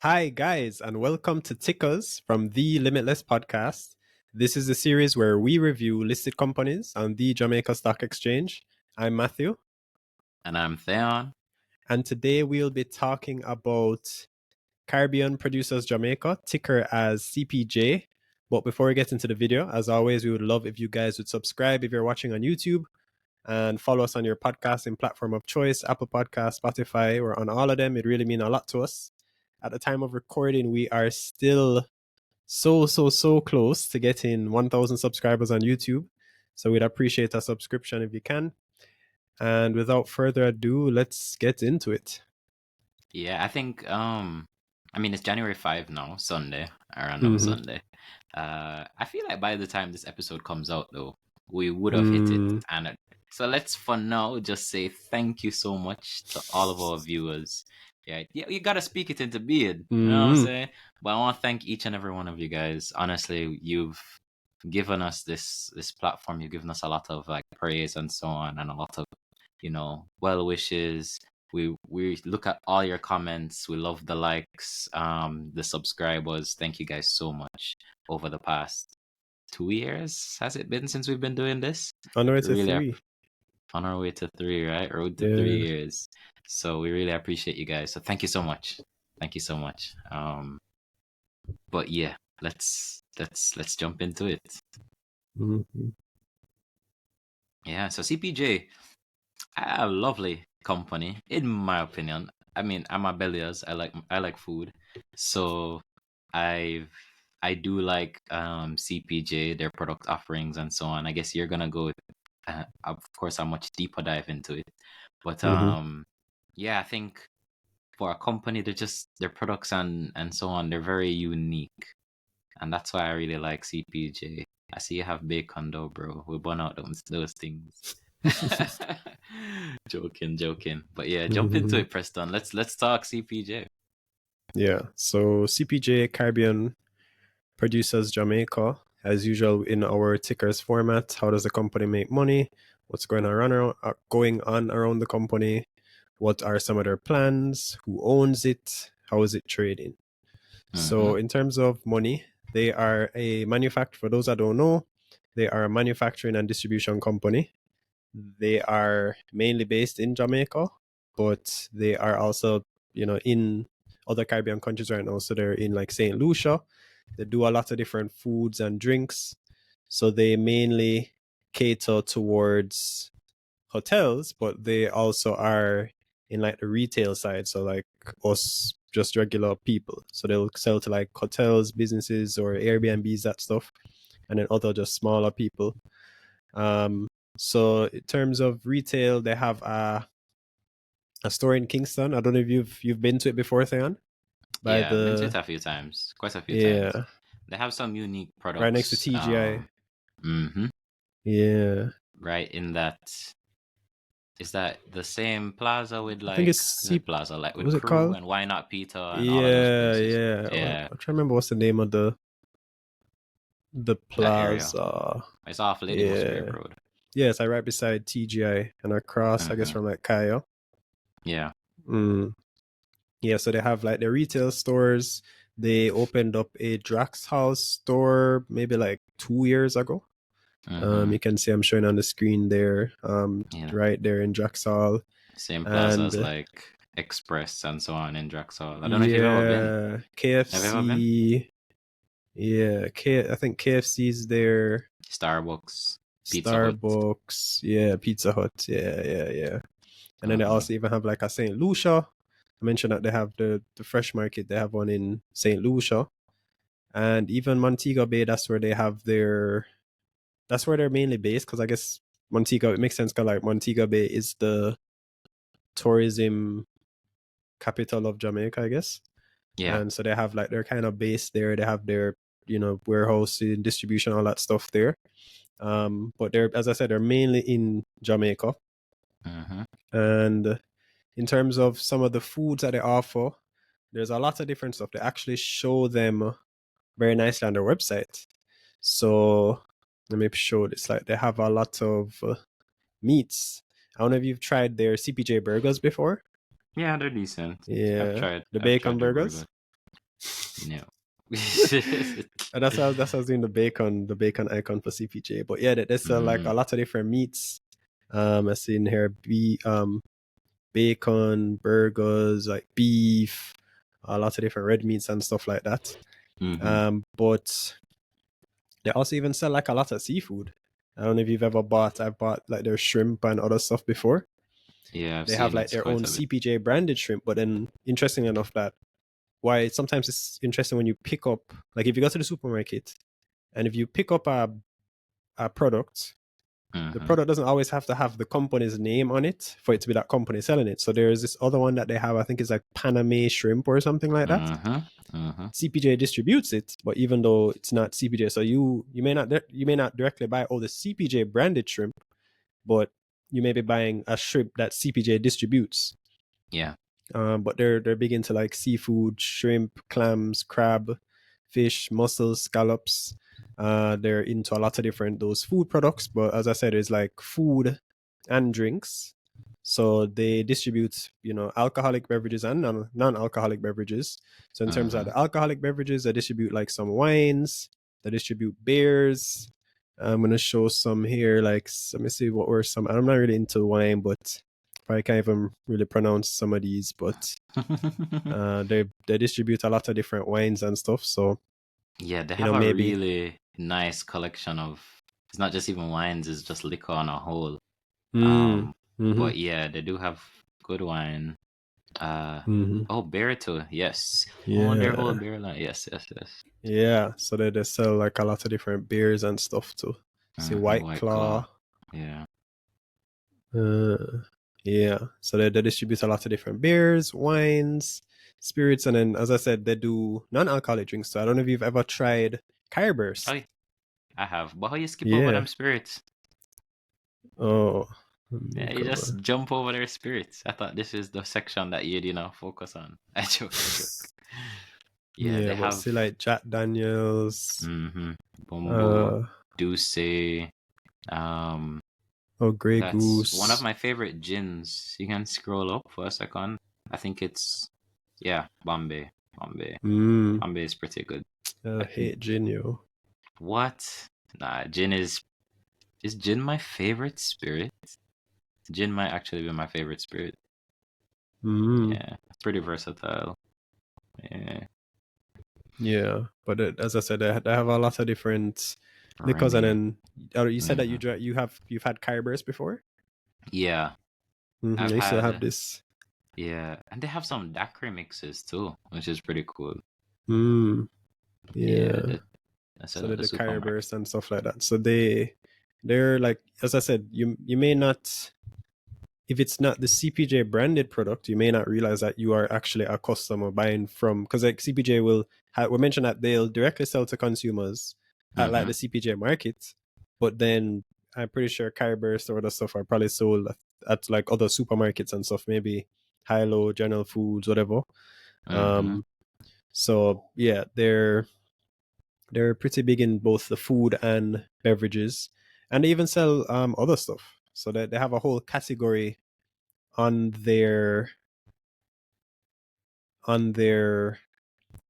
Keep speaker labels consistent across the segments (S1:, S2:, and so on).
S1: Hi, guys, and welcome to Tickers from the Limitless podcast. This is a series where we review listed companies on the Jamaica Stock Exchange. I'm Matthew,
S2: And I'm Thaon.
S1: and today we'll be talking about Caribbean Producers Jamaica, ticker as CPJ. But before we get into the video, as always, we would love if you guys would subscribe if you're watching on YouTube and follow us on your podcasting platform of choice, Apple Podcast, Spotify. We're on all of them. It really means a lot to us. At the time of recording, we are still so close to getting 1,000 subscribers on YouTube. So we'd appreciate a subscription if you can. And without further ado, let's get into it.
S2: Yeah, I think it's January 5 now, Sunday, a random Sunday. I feel like by the time this episode comes out though, we would have hit it. And so let's for now just say thank you so much to all of our viewers. Yeah, you gotta speak it into being. You know what I'm saying? But I want to thank each and every one of you guys. Honestly, you've given us this platform. You've given us a lot of like praise and so on, and a lot of well wishes. We look at all your comments. We love the likes, the subscribers. Thank you guys so much over the past 2 years. Has it been since we've been doing this?
S1: On our way to 3.
S2: On our way to 3, right? Road to 3 years. So we really appreciate you guys. So thank you so much. Thank you so much. But yeah, let's jump into it. Yeah. So CPJ, a lovely company, in my opinion. I mean, I'm a Bellias. I like food, so I do like CPJ, their product offerings and so on. I guess you're gonna go, of course, a much deeper dive into it, but yeah, I think for a company, their products and so on, they're very unique, and that's why I really like CPJ. I see you have bacon though, bro. We burn out those things. joking, but yeah, jump into it, Preston. Let's talk CPJ.
S1: Yeah, so CPJ, Caribbean Producers Jamaica, as usual in our tickers format. How does the company make money? What's going on around the company? What are some of their plans? Who owns it? How is it trading? So in terms of money, they are a manufacturer. For those that don't know, they are a manufacturing and distribution company. They are mainly based in Jamaica, but they are also, in other Caribbean countries right now. So they're in like St. Lucia. They do a lot of different foods and drinks. So they mainly cater towards hotels, but they also are in like the retail side. So like us, just regular people. So they'll sell to like hotels, businesses, or Airbnbs, that stuff, and then other just smaller people. So in terms of retail, they have a store in Kingston. I don't know if you've been to it before, Thaon.
S2: I've been to it a few times, quite a few times. They have some unique products
S1: right next to TGI. Yeah,
S2: right in that. Is that the same plaza with like?
S1: I think it's
S2: plaza like with
S1: what's it
S2: Crew
S1: called?
S2: and Why Not Peter and all of those places.
S1: Yeah. I'm trying to remember what's the name of the plaza.
S2: It's off Lady Musgrave Road.
S1: Yeah, it's like right beside TGI and across, I guess, from like Kaya.
S2: Yeah.
S1: Yeah, so they have like their retail stores. They opened up a Drax House store maybe like 2 years ago. You can see I'm showing on the screen there, right there in Drax Hall.
S2: Same plaza as like Express and so on in Drax Hall. I don't know if you've ever been.
S1: KFC.
S2: Have you ever been?
S1: Yeah, I think KFC's there.
S2: Starbucks.
S1: Starbucks. Yeah, Pizza Hut. Yeah. And then they also even have like a St. Lucia. I mentioned that they have the fresh market. They have one in St. Lucia. And even Montego Bay, that's where they're mainly based, because I guess Montego, it makes sense because like Montego Bay is the tourism capital of Jamaica, I guess.
S2: Yeah.
S1: And so they have like their kind of base there. They have their, warehouse and distribution, all that stuff there. But they're, as I said, they're mainly in Jamaica. And in terms of some of the foods that they offer, there's a lot of different stuff. They actually show them very nicely on their website. So let me show this. Like they have a lot of meats. I don't know if you've tried their CPJ burgers before.
S2: Yeah, they're decent.
S1: Yeah,
S2: I've tried
S1: the bacon burgers.
S2: No.
S1: And that's how I was doing the bacon icon for CPJ. But yeah, they sell like a lot of different meats. I see in here bacon, burgers, like beef, a lot of different red meats and stuff like that. But they also even sell like a lot of seafood. I don't know if you've ever I've bought like their shrimp and other stuff before.
S2: Yeah, I've
S1: They have
S2: seen
S1: like
S2: it
S1: their
S2: quite
S1: own
S2: a bit.
S1: CPJ branded shrimp, but then interesting enough that why sometimes it's interesting when you pick up, like if you go to the supermarket and if you pick up a product, the product doesn't always have to have the company's name on it for it to be that company selling it. So there's this other one that they have, I think it's like Panama shrimp or something like that. CPJ distributes it, but even though it's not CPJ, so you may not directly buy all the CPJ branded shrimp, but you may be buying a shrimp that CPJ distributes.
S2: Yeah.
S1: But they're big into like seafood, shrimp, clams, crab, fish, mussels, scallops. They're into a lot of different those food products, but as I said, it's like food and drinks. So they distribute, alcoholic beverages and non-alcoholic beverages. So in terms of the alcoholic beverages, they distribute like some wines, they distribute beers. I'm gonna show some here. Like, let me see what were some. I'm not really into wine, but I can't even really pronounce some of these. But they distribute a lot of different wines and stuff. So
S2: yeah, they have a
S1: maybe
S2: really nice collection of. It's not just even wines; it's just liquor on a whole.
S1: mm-hmm.
S2: But yeah, they do have good wine.
S1: Mm-hmm.
S2: Oh, beer too. Yes. Oh, their whole
S1: Yeah,
S2: beer line. Yes, yes, yes.
S1: yeah. So they sell like a lot of different beers and stuff too. See, White
S2: White Claw.
S1: Claw.
S2: Yeah.
S1: Yeah, so they distribute a lot of different beers, wines, spirits, and then as I said, they do non-alcoholic drinks. So I don't know if you've ever tried
S2: Oh,
S1: Carburst.
S2: I have. But how you skip over
S1: Yeah.
S2: them spirits?
S1: Oh,
S2: Yeah, you just jump over their spirits. I thought this is the section that you'd, focus on. I joke, I joke. Yeah,
S1: yeah,
S2: they
S1: but
S2: have
S1: see, like Jack Daniels,
S2: Bumbo,
S1: uh,
S2: Douce. Um,
S1: Grey
S2: that's one of
S1: Goose.
S2: my favorite gins. You can scroll up for a second. I think it's Bombay. Bombay.
S1: Mm,
S2: Bombay is pretty good.
S1: I
S2: I think
S1: hate gin, yo.
S2: what? Nah, gin is gin my favorite spirit? Gin might actually be my favorite spirit.
S1: Mm,
S2: Yeah, it's pretty versatile. Yeah,
S1: yeah, but as I said, they have a lot of different liquors, and
S2: Remy.
S1: then you said that you've had Carburst before.
S2: Yeah,
S1: Mm-hmm.
S2: I've
S1: I used to have
S2: had
S1: this.
S2: and they have some daiquiri mixes too, which is pretty cool.
S1: Mm,
S2: Yeah,
S1: yeah.
S2: I sell
S1: So
S2: at
S1: they
S2: the
S1: do
S2: supermarket.
S1: Carburst and stuff like that. So they're like, as I said, you may not, if it's not the CPJ branded product, you may not realize that you are actually a customer buying from, because like CPJ we mentioned that they'll directly sell to consumers at like
S2: Mm-hmm.
S1: the CPJ market, but then I'm pretty sure Carburst or other stuff are probably sold at like other supermarkets and stuff, maybe Hilo, General Foods, whatever.
S2: Mm-hmm.
S1: So yeah, they're pretty big in both the food and beverages, and they even sell other stuff. So they have a whole category on their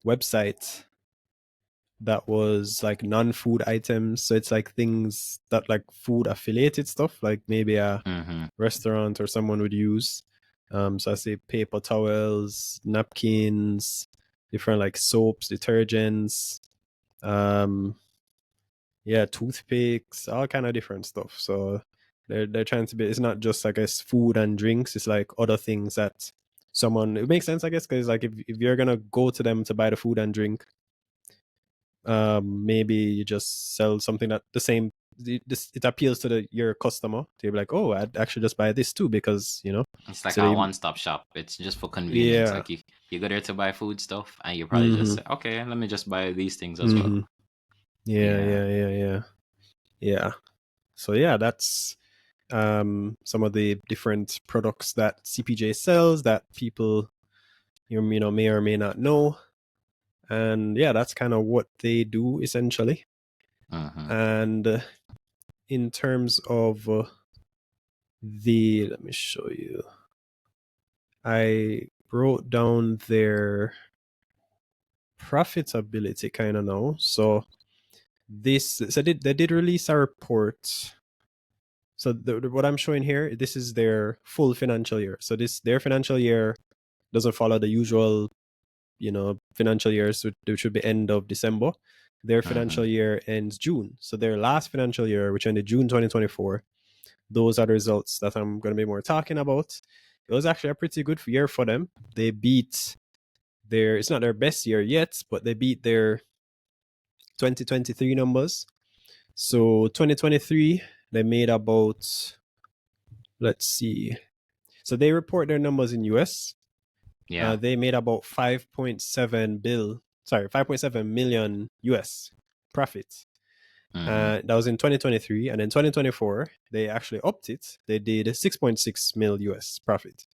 S1: website that was like non-food items. So it's like things that like food affiliated stuff, like maybe a
S2: Mm-hmm.
S1: restaurant or someone would use. So I say paper towels, napkins, different like soaps, detergents, um, yeah, toothpicks, all kind of different stuff. So they're trying to be. It's not just I guess food and drinks. It's like other things that someone. It makes sense, I guess, because like if you're gonna go to them to buy the food and drink, maybe you just sell something that the same. It appeals to your customer to be like, oh, I'd actually just buy this too because
S2: It's like
S1: so
S2: a
S1: they,
S2: one-stop shop. It's just for convenience.
S1: yeah,
S2: Like you go there to buy food stuff, and you probably just
S1: mm-hmm,
S2: say, okay, let me just buy these things as well.
S1: mm-hmm, yeah,
S2: Yeah.
S1: yeah, yeah, yeah, yeah. So yeah, that's some of the different products that CPJ sells that people may or may not know. And yeah, that's kind of what they do essentially.
S2: Mm-hmm.
S1: And in terms of let me show you. I wrote down their profitability kind of now. So they did release a report. So what I'm showing here, this is their full financial year. So their financial year doesn't follow the usual, financial years, which should be end of December. Their financial year ends June. So their last financial year, which ended June 2024, those are the results that I'm going to be more talking about. It was actually a pretty good year for them. They beat it's not their best year yet, but they beat their 2023 numbers. So 2023, they made about, let's see. So they report their numbers in US.
S2: Yeah.
S1: They made about 5.7 million US profit. That was in 2023. And in 2024, they actually upped it. They did 6.6 mil US profit.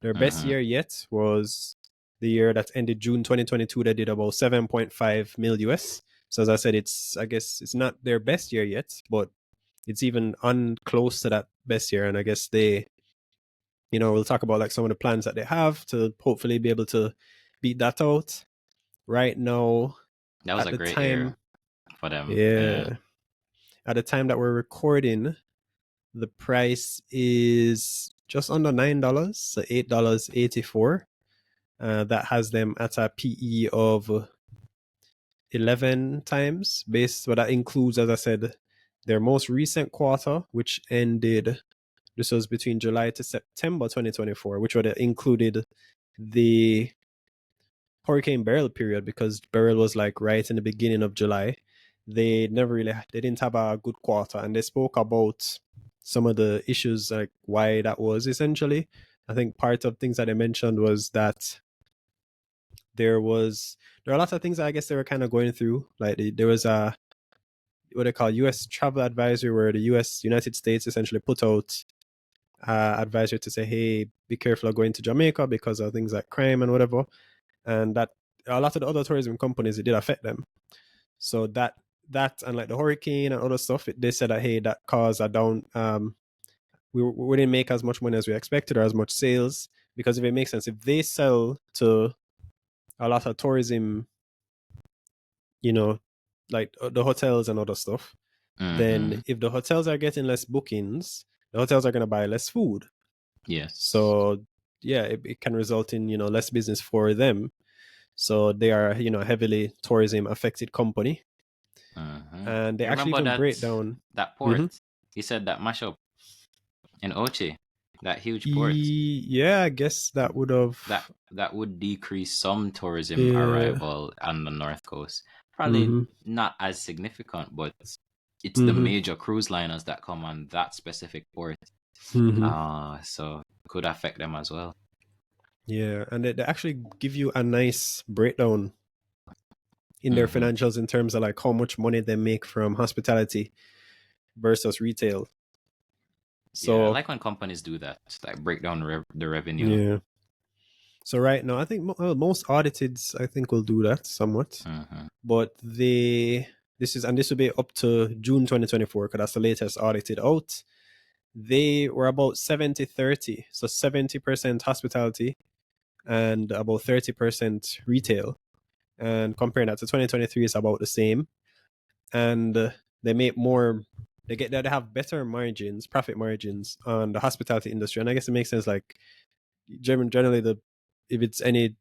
S1: Their best year yet was the year that ended June 2022. They did about 7.5 mil US. So as I said, I guess it's not their best year yet, but it's even close to that best year. And I guess they, we'll talk about like some of the plans that they have to hopefully be able to beat that out. Right now,
S2: that was
S1: at
S2: a
S1: the
S2: great
S1: time,
S2: year for them.
S1: yeah, at the time that we're recording, the price is just under $9, so $8.84. That has them at a PE of 11 times based, but that includes, as I said, their most recent quarter, which ended, this was between July to September 2024, which would have included the Hurricane Beryl period, because Beryl was like right in the beginning of July. They didn't have a good quarter, and they spoke about some of the issues, like why that was essentially. I think part of things that they mentioned was that there are a lot of things that I guess they were kind of going through. Like there was a what they call U.S. travel advisory, where the United States essentially put out advisory to say, hey, be careful of going to Jamaica because of things like crime and whatever. And that a lot of the other tourism companies, it did affect them. So that and like the hurricane and other stuff, they said that, hey, that caused a down. We didn't make as much money as we expected or as much sales, because if it makes sense, if they sell to a lot of tourism, like the hotels and other stuff, then if the hotels are getting less bookings, the hotels are going to buy less food.
S2: Yes.
S1: So yeah, it can result in less business for them. So they are heavily tourism affected company. And they actually even break down
S2: that port. You said that mashup in Ochi, that huge port.
S1: Yeah, I guess that would have
S2: that would decrease some tourism arrival on the north coast. Probably not as significant, but it's the major cruise liners that come on that specific port. So could affect them as well.
S1: Yeah, and they actually give you a nice breakdown in their financials in terms of like how much money they make from hospitality versus retail. So
S2: yeah, I like when companies do that, like break down the revenue.
S1: Yeah. So right now, I think most audited, I think, will do that somewhat. But this will be up to June 2024, because that's the latest audited out. They were about 70-30, so 70% hospitality and about 30% retail. And comparing that to 2023, is about the same. And they make more. They have better margins, profit margins on the hospitality industry, and I guess it makes sense. Like generally, if it's any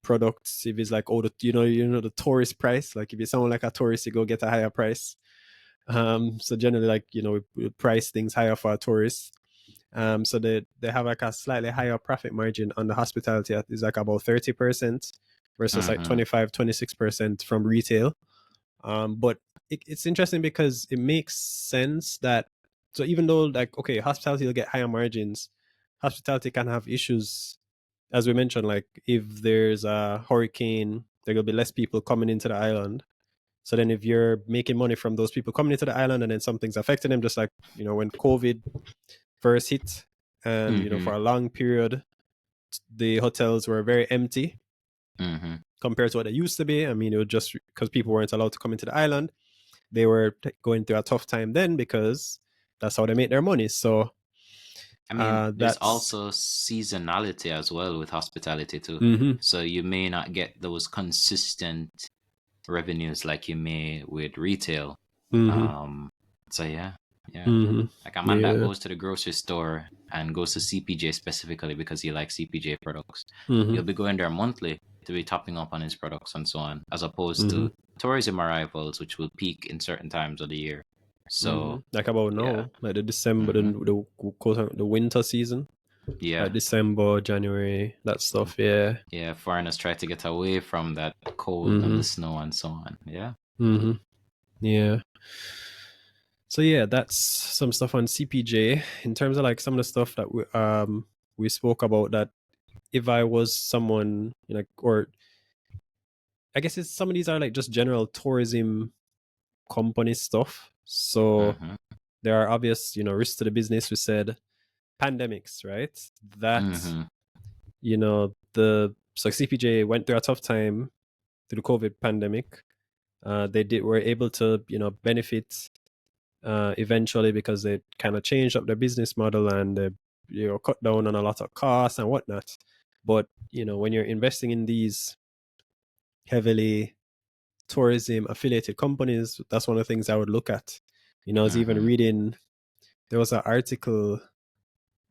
S1: products, if it's like the tourist price, like if you're someone like a tourist, you go get a higher price. So generally, like we price things higher for a tourist. So they have like a slightly higher profit margin on the hospitality. Is like about 30% versus like 25-26% from retail. But it's interesting because it makes sense that, so even though like, okay, hospitality will get higher margins, hospitality can have issues, as we mentioned, like if there's a hurricane, there will be less people coming into the island. So then if you're making money from those people coming into the island and then something's affecting them, just like, when COVID first hit, and, for a long period, the hotels were very empty compared to what they used to be. I mean, it was just because people weren't allowed to come into the island. They were going through a tough time then, because that's how they make their money. So
S2: I mean, there's
S1: That's
S2: also seasonality as well with hospitality too.
S1: mm-hmm,
S2: So you may not get those consistent revenues like you may with retail.
S1: mm-hmm,
S2: Um, so yeah, yeah.
S1: mm-hmm,
S2: Like a man that
S1: yeah,
S2: goes to the grocery store and goes to CPJ specifically because he likes CPJ products,
S1: mm-hmm,
S2: he'll be going there monthly to be topping up on his products and so on, as opposed
S1: mm-hmm,
S2: to tourism arrivals, which will peak in certain times of the year.
S1: mm-hmm.
S2: So
S1: Like about
S2: yeah,
S1: now, like the December,
S2: hmm
S1: the winter season, like
S2: yeah,
S1: December, January, that stuff. Yeah.
S2: yeah. Foreigners try to get away from that cold and
S1: Mm-hmm.
S2: the snow and so on. Yeah.
S1: Mm-hmm. Yeah. So yeah, that's some stuff on CPJ. In terms of like some of the stuff that we spoke about, that if I was someone, you know, or I guess it's some of these are like just general tourism company stuff. So
S2: hmm
S1: there are obvious, you know, risks to the business. We said pandemics, right? That,
S2: hmm
S1: you know, the so CPJ went through a tough time through the COVID pandemic. They were able to, you know, benefit eventually because they kind of changed up their business model and they, you know, cut down on a lot of costs and whatnot. But you know, when you're investing in these heavily tourism affiliated companies, that's one of the things I would look at. You know, I was even
S2: hmm
S1: reading, there was an article,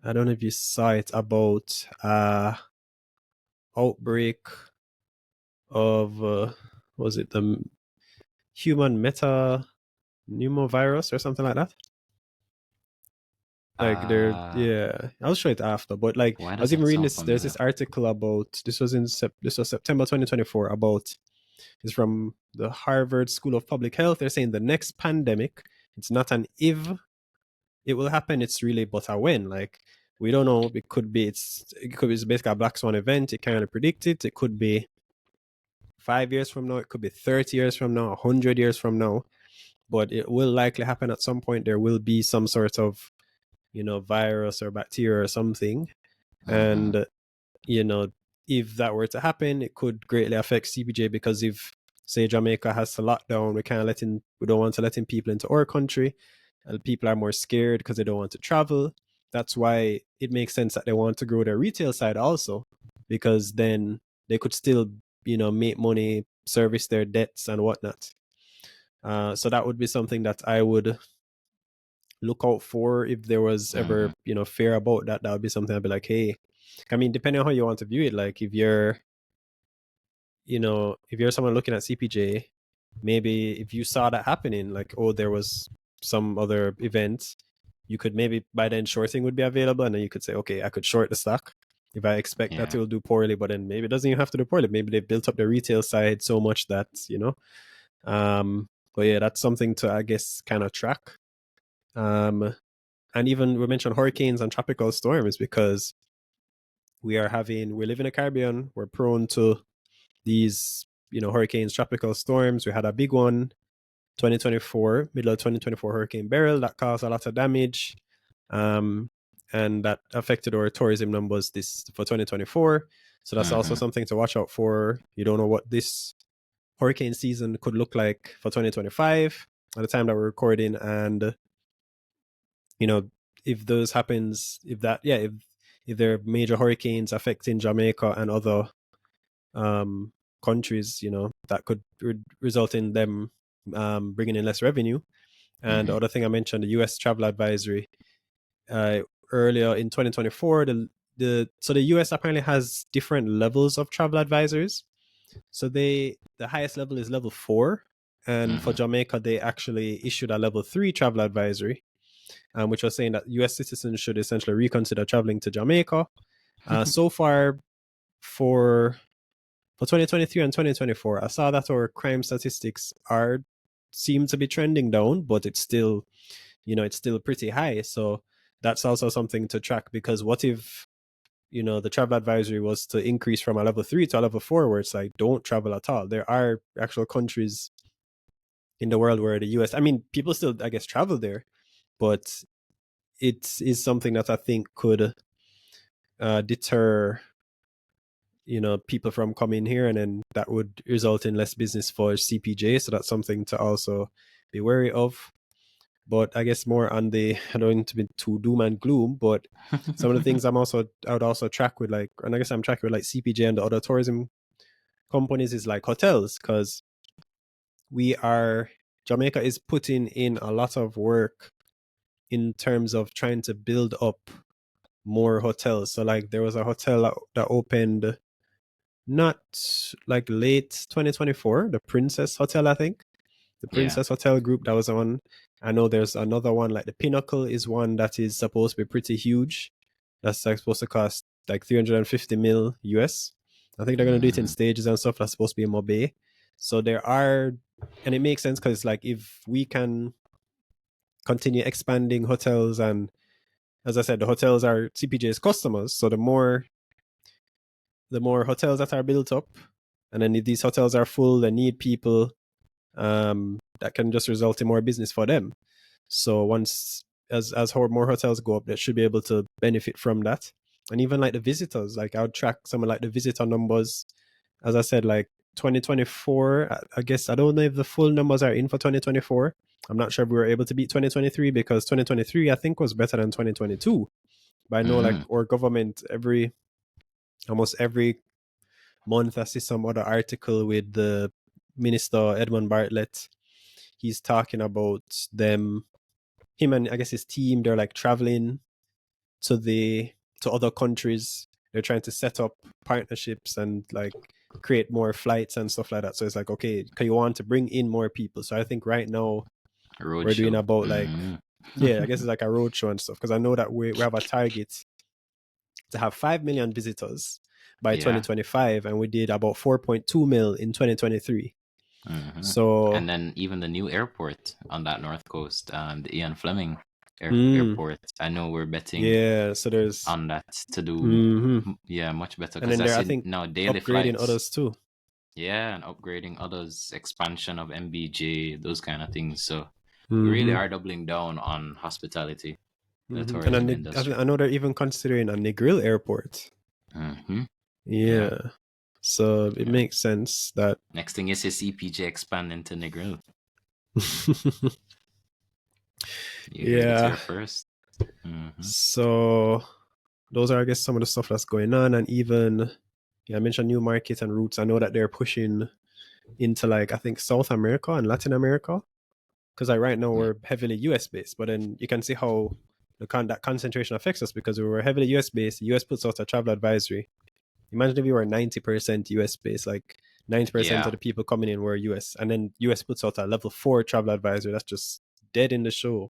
S1: I don't know if you saw it, about outbreak of was it the human meta pneumovirus or something like that. Like there,
S2: Uh,
S1: yeah, I'll show it after. But like
S2: why
S1: I was
S2: does
S1: even
S2: that
S1: reading
S2: sound
S1: this. There's this
S2: familiar?
S1: article about this was September 2024 about, it's from the Harvard School of Public Health. They're saying the next pandemic, it's not an if it will happen, it's really but a when. Like we don't know. It could be it's basically a black swan event. It can't predict it. It could be 5 years from now. It could be 30 years from now. 100 years from now. But it will likely happen at some point. There will be some sort of, you know, virus or bacteria or something.
S2: hmm
S1: And, you know, if that were to happen, it could greatly affect CPJ because if, say, Jamaica has to lock down, we don't want to let in people into our country, and people are more scared because they don't want to travel. That's why it makes sense that they want to grow their retail side also, because then they could still, you know, make money, service their debts and whatnot. So that would be something that I would look out for if there was ever,
S2: hmm
S1: you know, fear about that. That would be something I'd be like, hey, I mean, depending on how you want to view it, like if you're, you know, if you're someone looking at CPJ, maybe if you saw that happening, like, oh, there was some other event, you could maybe by then shorting would be available, and then you could say, okay, I could short the stock if I expect that
S2: Yeah.
S1: it will do poorly, but then maybe it doesn't even have to do poorly. Maybe they've built up the retail side so much that, you know, but yeah, that's something to, I guess, kind of track. Um, and even we mentioned hurricanes and tropical storms because we live in the Caribbean. We're prone to these, you know, hurricanes, tropical storms. We had a big one, 2024, middle of 2024, Hurricane Beryl that caused a lot of damage, um, and that affected our tourism numbers this for 2024. So that's also
S2: hmm
S1: something to watch out for. You don't know what this hurricane season could look like for 2025 at the time that we're recording, and you know, if those happens, if that, yeah, if there are major hurricanes affecting Jamaica and other um countries, you know, that could result in them bringing in less revenue. And the
S2: hmm
S1: other thing I mentioned, the US travel advisory, uh earlier in 2024, the US apparently has different levels of travel advisories. So the highest level is level 4, and for
S2: hmm
S1: Jamaica they actually issued a level 3 travel advisory, which was saying that US citizens should essentially reconsider traveling to Jamaica. So far, for 2023 and 2024, I saw that our crime statistics are seem to be trending down, but it's still, you know, it's still pretty high. So that's also something to track, because what if, you know, the travel advisory was to increase from a level 3 to a level 4 where it's like don't travel at all? There are actual countries in the world where the US, I mean, people still, I guess, travel there, but it is something that I think could deter, you know, people from coming here, and then that would result in less business for CPJ. So that's something to also be wary of. But I guess more on the, I don't want to be too doom and gloom, but some of the things I would also track with, like, and I guess I'm tracking with like CPJ and the other tourism companies, is like hotels, because Jamaica is putting in a lot of work in terms of trying to build up more hotels. So like there was a hotel that opened not like late 2024, the Princess Hotel, I think. The Princess Hotel group, that was the one. I know there's another one, like the Pinnacle is one that is supposed to be pretty huge. That's like supposed to cost like 350 mil US. I think they're gonna do it in stages and stuff. That's supposed to be in Mobay. So there are, and it makes sense because like if we can continue expanding hotels, and as I said, the hotels are CPJ's customers. So the more hotels that are built up, and then if these hotels are full, they need people. That can just result in more business for them. So once as more hotels go up, they should be able to benefit from that. And even like the visitors, like I would track some of like the visitor numbers. As I said, like 2024, I guess I don't know if the full numbers are in for 2024. I'm not sure if we were able to beat 2023, because 2023 I think was better than 2022. But I know like our government almost every month I see some other article with the Minister Edmund Bartlett. He's talking about him and I guess his team, they're like traveling to other countries. They're trying to set up partnerships and like create more flights and stuff like that. So it's like, okay, can you want to bring in more people? So I think right now we're doing about like, I guess it's like a road show and stuff, because I know that we have a target to have 5 million visitors by 2025, and we did about 4.2 mil in 2023. So,
S2: and then even the new airport on that north coast, the Ian Fleming airport, I know we're betting
S1: so there's
S2: on that to do much better,
S1: and
S2: because
S1: then
S2: I
S1: think
S2: now daily
S1: upgrading
S2: flights,
S1: others too.
S2: and upgrading others, expansion of MBJ, those kind of things. So we really are doubling down on hospitality, the tourism industry.
S1: I know they're even considering a Negril airport. So it makes sense that
S2: next thing is his CPJ expanding to Negril. You heard it here first.
S1: So those are, I guess, some of the stuff that's going on. And even I mentioned new markets and routes. I know that they're pushing into like, I think, South America and Latin America, because like right now we're heavily US based, but then you can see how that concentration affects us, because we were heavily US based. The US puts out a travel advisory. Imagine if we were 90% US based, like 90% of the people coming in were US, and then US puts out a level 4 travel advisory. That's just dead in the show.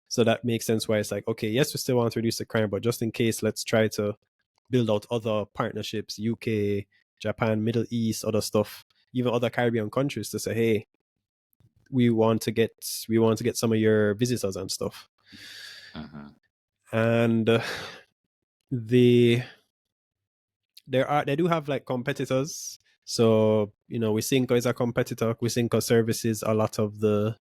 S1: So that makes sense why it's like, okay, yes, we still want to reduce the crime, but just in case, let's try to build out other partnerships, UK, Japan, Middle East, other stuff, even other Caribbean countries, to say, hey, we want to get some of your visitors and stuff. And they do have like competitors. So, Wisinko is a competitor. Wisinko services a lot of the,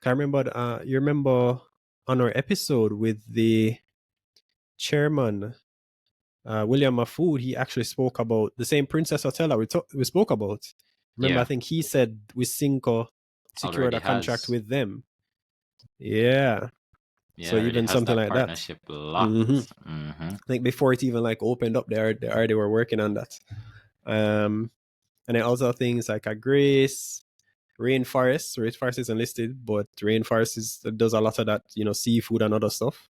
S1: can't remember, you remember on our episode with the chairman, William Mafood, he actually spoke about the same Princess Hotel that we spoke about. Remember, I think he said Wisinko secured a contract with them. So even something like
S2: partnership
S1: that.
S2: Locked.
S1: I think before it even like opened up, they already were working on that. And then also things like a Grace, Rainforest. Rainforest isn't listed, but Rainforest does a lot of that, seafood and other stuff.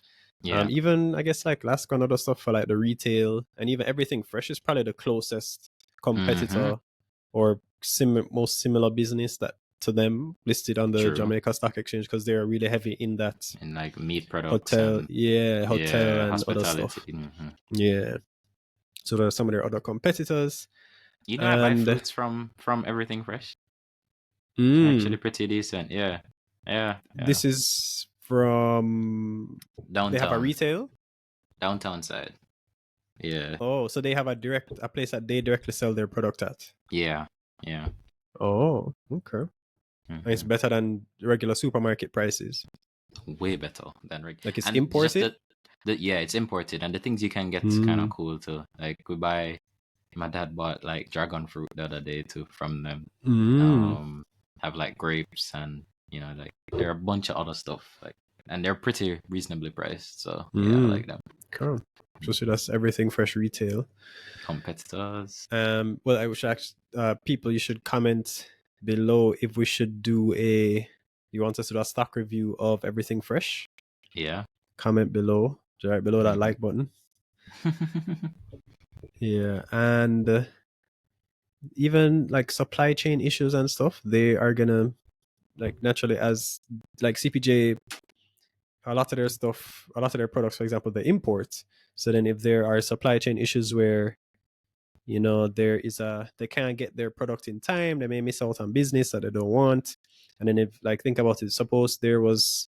S1: Even I guess like Lask and other stuff for like the retail, and even Everything Fresh is probably the closest competitor or most similar business that to them listed on the Jamaica Stock Exchange, because they're really heavy in that,
S2: in like meat products,
S1: hotel and other stuff. So there are some of their other competitors.
S2: I buy fruits from Everything Fresh. Actually pretty decent.
S1: This is from
S2: downtown.
S1: They have a retail
S2: downtown side.
S1: Oh, so they have a place that they directly sell their product at. Oh, okay. It's better than regular supermarket prices.
S2: Way better than regular.
S1: Like it's imported?
S2: It's imported, and the things you can get kind of cool too. Like my dad bought like dragon fruit the other day too from them. Have like grapes and Like there are a bunch of other stuff, like, and they're pretty reasonably priced. So yeah, I like them.
S1: Cool. So that's everything fresh retail.
S2: Competitors.
S1: Well, I wish actually people, you should comment below if we should do you want us to do a stock review of everything fresh.
S2: Yeah.
S1: Comment below, right below that like button. Yeah, and even like supply chain issues and stuff, they are gonna, like, naturally, as like CPJ, a lot of their stuff, a lot of their products, for example, they import. So then if there are supply chain issues where they can't get their product in time, they may miss out on business that they don't want. And then if, like, think about it, suppose there was,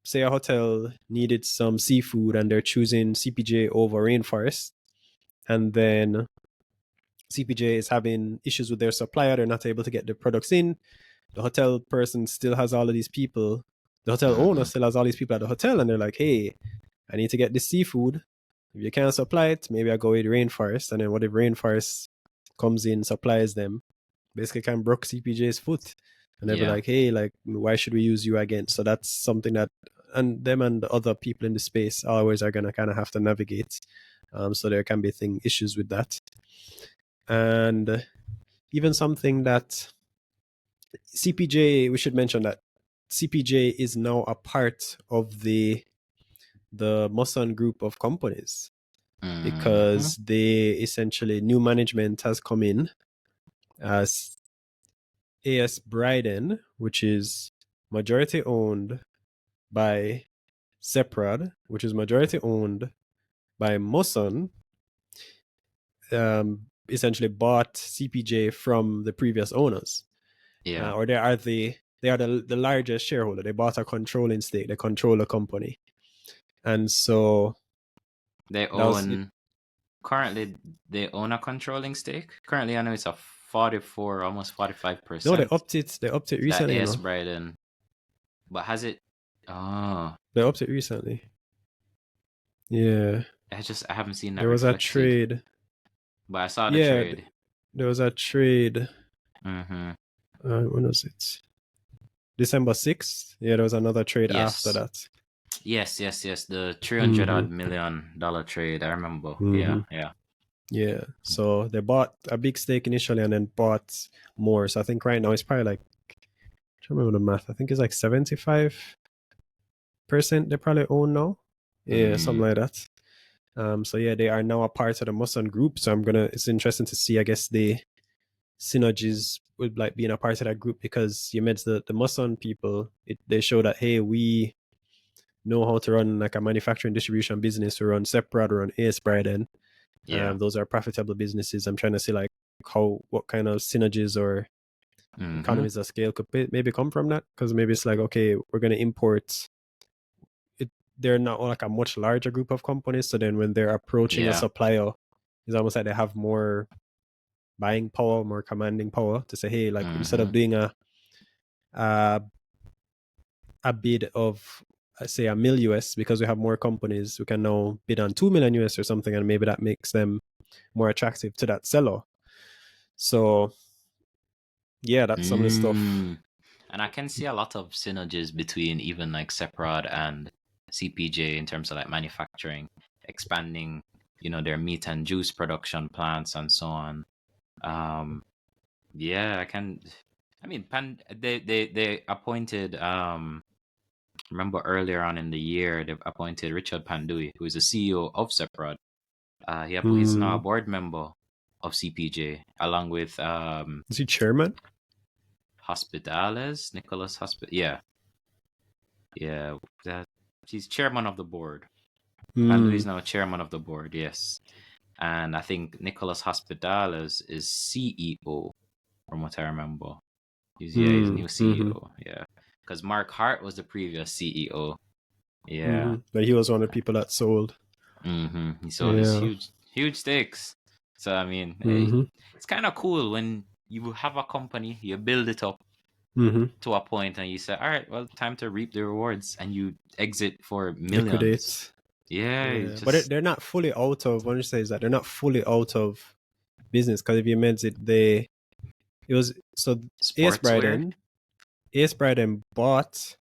S1: say a hotel needed some seafood and they're choosing CPJ over Rainforest, and then CPJ is having issues with their supplier, they're not able to get the products in. The hotel person still has all of these people. The hotel owner still has all these people at the hotel, and they're like, hey, I need to get this seafood. If you can't supply it, maybe I go with Rainforest. And then what if Rainforest comes in, supplies them, basically kind of broke CPJ's foot. And they'll be like, hey, like, why should we use you again? So that's something that, and them and the other people in the space always are going to kind of have to navigate. So there can be issues with that. And even something that CPJ, we should mention that CPJ is now a part of the Musson group of companies, because they essentially, new management has come in as AS Bryden, which is majority owned by Seprad, which is majority owned by Musson, essentially bought CPJ from the previous owners.
S2: Yeah.
S1: Or they are the largest shareholder. They bought a controlling stake. They control the company. And so
S2: they own, currently they own a controlling stake. Currently I know it's a 44, almost 45%.
S1: No, they upped it recently.
S2: AS Bryden. But has it? Oh,
S1: they upped it recently. Yeah.
S2: I haven't seen that.
S1: There was
S2: reflected.
S1: a trade.
S2: But I saw the trade.
S1: There was a trade.
S2: Mm-hmm.
S1: When was it? December 6th. Yeah, there was another trade after that.
S2: Yes. The $300 million trade. I remember. Yeah.
S1: So they bought a big stake initially and then bought more. So I think right now it's probably like, I don't remember the math. I think it's like 75% they probably own now. Yeah, something like that. So yeah, they are now a part of the Musson group. So it's interesting to see, I guess, the synergies with like being a part of that group, because you met the Musson people. They show that, hey, we know how to run like a manufacturing distribution business. We run Seprad, we run AS Bryden. Yeah. Those are profitable businesses. I'm trying to see like what kind of synergies or economies of scale could maybe come from that, because maybe it's like, okay, we're going to import it. They're not like a much larger group of companies, so then when they're approaching a supplier, it's almost like they have more buying power, more commanding power to say, hey, like, instead of doing a bid of, say, $1 million US, because we have more companies, we can now bid on $2 million US or something, and maybe that makes them more attractive to that seller. So yeah, that's some of the stuff.
S2: And I can see a lot of synergies between even like Seprad and CPJ in terms of like manufacturing, expanding, their meat and juice production plants and so on. Yeah, they appointed, remember earlier on in the year, they've appointed Richard Pandui, who is the CEO of Seprad. He's now a board member of CPJ, along with
S1: is he chairman?
S2: Hospitales, Nicholas Hospital. Yeah. He's chairman of the board. Pandui is now chairman of the board. Yes, and I think Nicholas Hospitales is CEO, from what I remember. He's new CEO. Yeah, because Mark Hart was the previous CEO. Yeah,
S1: but he was one of the people that sold.
S2: He sold his huge stakes. So I mean, it's kind of cool when you have a company, you build it up to a point, and you say, all right, well, time to reap the rewards, and you exit for millions.
S1: Liquidate.
S2: Yeah.
S1: But they're not fully out of, what you say is that they're not fully out of business, because if you meant it, it was, so AS Bryden, AS Bryden bought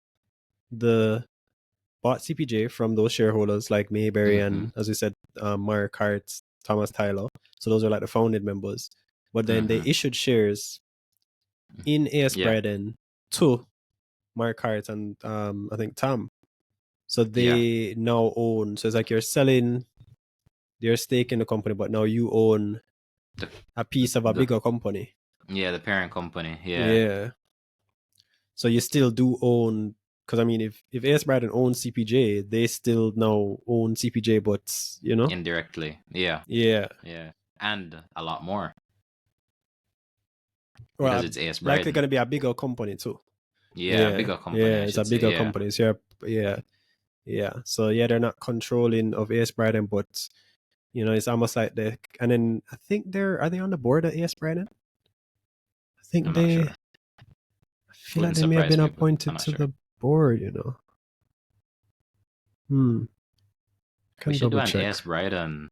S1: CPJ from those shareholders like Mayberry and, as we said, Mark Hart, Thomas Tyler. So those are like the founding members. But then they issued shares in AS Bryden to Mark Hart and I think Tom. So they now own. So it's like you're selling your stake in the company, but now you own a piece of a bigger company.
S2: Yeah, the parent company.
S1: Yeah. So you still do own, because I mean, if AS Bryden owns CPJ, they still now own CPJ, but you know,
S2: indirectly. Yeah.
S1: Yeah.
S2: And a lot more.
S1: Well,
S2: Because it's AS
S1: likely
S2: Bryden.
S1: going to be a bigger company too.
S2: Yeah, a bigger company.
S1: Yeah, it's a bigger company. So yeah. So yeah, they're not controlling of AS Bryden, but you know, it's almost like and then I think are they on the board of AS Bryden? I think
S2: I'm not sure.
S1: I feel like they may have been appointed to the board, you know.
S2: We should do an
S1: check.
S2: AS Bryden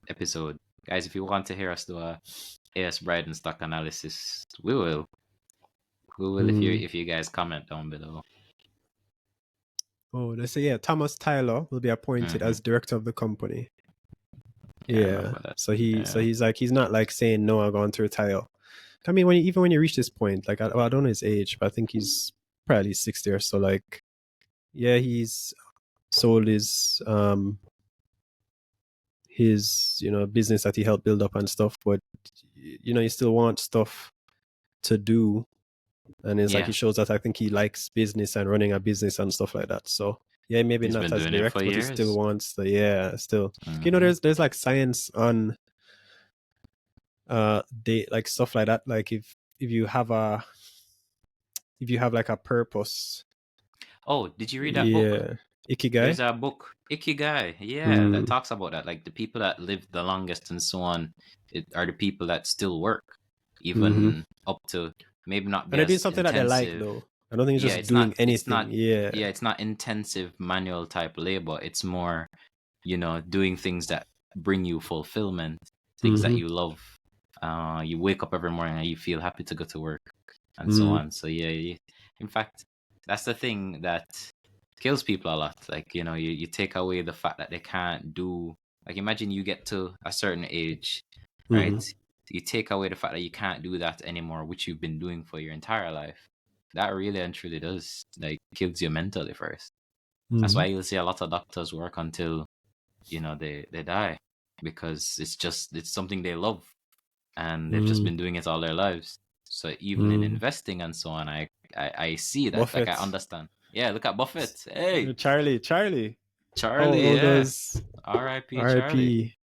S2: episode. Guys, if you want to hear us do a AS Bryden stock analysis, we will. If you guys comment down below.
S1: Oh, they say Thomas Tyler will be appointed as director of the company.
S2: I remember that.
S1: So he's like, he's not like saying no, I'm going to retire. I mean, when you reach this point, like I don't know his age, but I think he's probably 60 or so. Like, yeah, he's sold his business that he helped build up and stuff, but you know, he still wants stuff to do, and it's like he shows that I think he likes business and running a business and stuff like that. So yeah, maybe
S2: he's
S1: not as direct, but he still wants the still. You know, there's like science on like stuff like that. Like if you have like a purpose.
S2: Oh, did you read that book?
S1: Ikigai.
S2: There's a book, Ikigai, that talks about that. Like the people that live the longest and so on, are the people that still work, even up to maybe not be
S1: and
S2: as
S1: they're doing something
S2: intensive.
S1: that they like, though. I don't think it's just doing anything.
S2: It's not intensive manual type labor. It's more, you know, doing things that bring you fulfillment, things that you love. You wake up every morning and you feel happy to go to work, and so on. So yeah, in fact, that's the thing that kills people a lot. Like, you know, you take away the fact that they can't do, like, imagine you get to a certain age, right? You take away the fact that you can't do that anymore, which you've been doing for your entire life. That really and truly does, like, kills you mentally first. That's why you'll see a lot of doctors work until, you know, they die, because it's something they love, and they've just been doing it all their lives. So even in investing and so on, I see that. Buffett. Like, I understand. Yeah, look at Buffett. Hey,
S1: Charlie.
S2: Oh, does R.I.P. Charlie.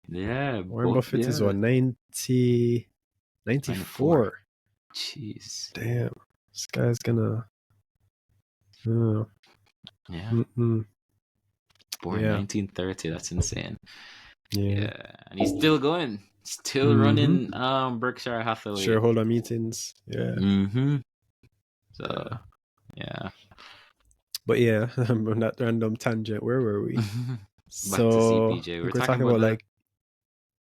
S2: Yeah,
S1: Warren Buffett is what, 94.
S2: Jeez,
S1: damn, this guy's gonna.
S2: Born 1930. That's insane. Yeah, and he's still going, running Berkshire Hathaway
S1: shareholder meetings. Yeah.
S2: So yeah.
S1: But yeah, on that random tangent, where were we?
S2: Back to CPJ. We're talking about
S1: like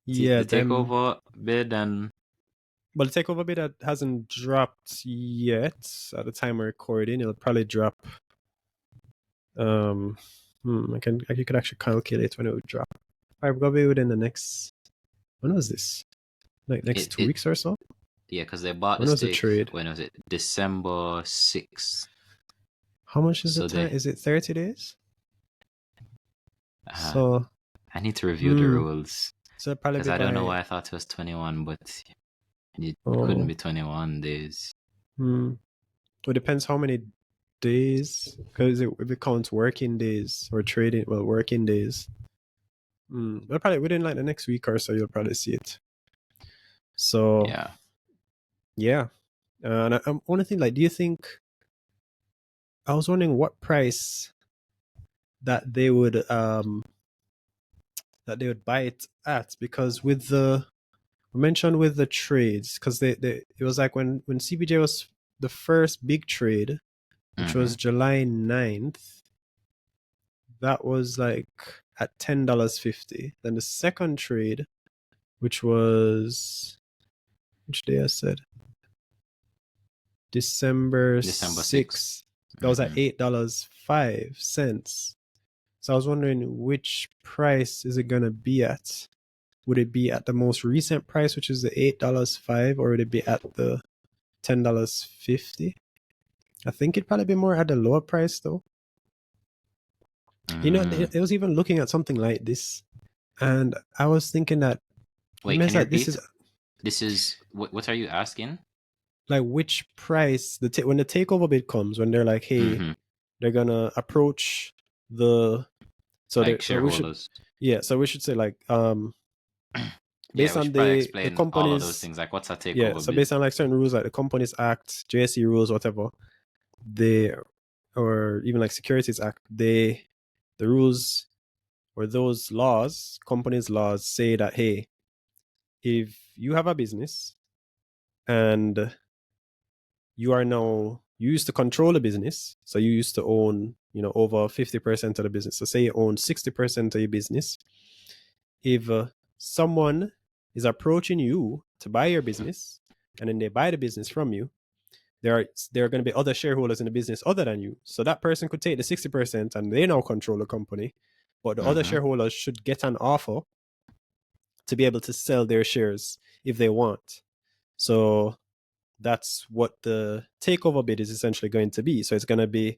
S2: the takeover bid, and
S1: but the takeover bid that hasn't dropped yet at the time we're recording. It'll probably drop. You could actually calculate when it would drop. I've got to be within the next. When was this? Like next 2 weeks or so?
S2: Yeah, because they bought
S1: when
S2: the
S1: was
S2: stake.
S1: The trade?
S2: When was it? December 6th.
S1: How much is the time? Is it 30 days? So
S2: I need to review the rules.
S1: So probably
S2: because I don't know why I thought it was 21, but it couldn't be 21 days.
S1: Well, it depends how many days, because if it counts working days or trading, working days. But probably within like the next week or so, you'll probably see it. So yeah. And I want to think, like, do you think? I was wondering what price that they would buy it at, because with the mentioned with the trades, because it was like when CPJ was the first big trade, which was July 9th, that was like at $10.50. Then the second trade, which was, which day I said? December
S2: December
S1: 6th.
S2: 6th.
S1: That was at
S2: Mm-hmm.
S1: $8.05. So I was wondering which price is it gonna be at? Would it be at the most recent price, which is the $8.05, or would it be at the $10.50? I think it'd probably be more at the lower price though. You know, it was even looking at something like this, and I was thinking that it
S2: Wait,
S1: means
S2: can you
S1: that this
S2: repeat?
S1: is
S2: This is what are you asking?
S1: like which price when the takeover bid comes, when they're like, hey,
S2: Mm-hmm.
S1: they're gonna approach the
S2: Like
S1: so we should
S2: shareholders.
S1: so we should say like
S2: Yeah,
S1: based
S2: we
S1: on
S2: should probably
S1: the
S2: explain all of those
S1: company's
S2: things. Like, what's a
S1: yeah,
S2: takeover
S1: so
S2: bid?
S1: based on like certain rules like the Companies Act, JSE rules, whatever, they or even like Securities Act, the rules or those laws, companies laws say that hey, if you have a business and you used to control the business, so you used to own, over 50% of the business. So say you own 60% of your business. If someone is approaching you to buy your business and then they buy the business from you, there are going to be other shareholders in the business other than you. So that person could take the 60% and they now control the company, but the other
S2: Mm-hmm.
S1: shareholders should get an offer to be able to sell their shares if they want. So that's what the takeover bid is essentially going to be. So it's going to be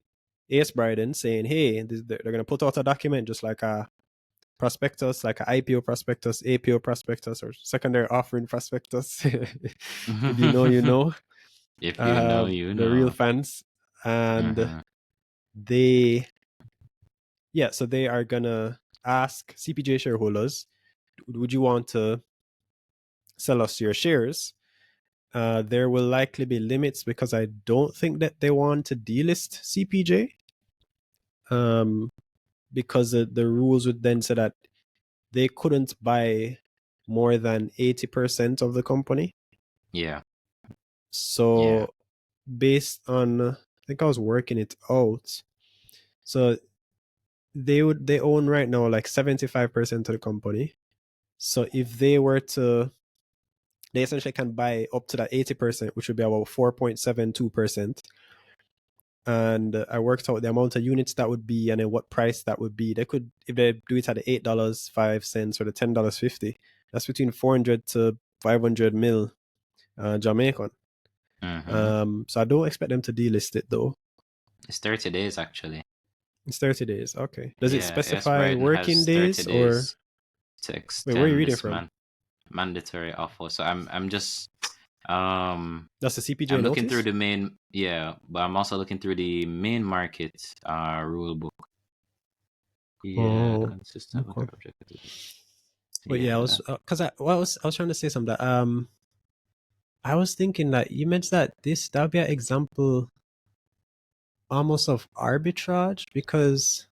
S1: Ace Bryden saying, hey, they're going to put out a document just like a prospectus, like an IPO prospectus, APO prospectus, or secondary offering prospectus. If you know, you know.
S2: If you know, you
S1: The real
S2: know.
S1: fans. And
S2: Mm-hmm.
S1: they, so they are going to ask CPJ shareholders, would you want to sell us your shares? There will likely be limits because I don't think that they want to delist CPJ. Because the rules would then say that they couldn't buy more than 80% of the company.
S2: Yeah. Yeah.
S1: So based on, I think I was working it out. So they own right now like 75% of the company. So if they essentially can buy up to that 80%, which would be about 4.72%. And I worked out the amount of units that would be and then what price that would be. They could, if they do it at the $8.05 or the $10.50, that's between 400 to 500 mil Jamaican.
S2: Mm-hmm.
S1: So I don't expect them to delist it though.
S2: It's 30 days actually.
S1: It's 30 days. Okay. Does it
S2: Yeah, S.
S1: specify
S2: Bryden
S1: working
S2: has 30
S1: days or
S2: days to
S1: wait, where are you
S2: extend
S1: reading
S2: this
S1: from?
S2: mandatory offer. So I'm just um
S1: That's the CPJ
S2: I'm looking through
S1: notice?
S2: the main, but I'm also looking through the main market rule book. Yeah,
S1: Oh,
S2: consistent with
S1: okay.
S2: the objective.
S1: But yeah, I
S2: Yeah.
S1: was because I was trying to say something. I was thinking that you mentioned that that would be an example almost of arbitrage because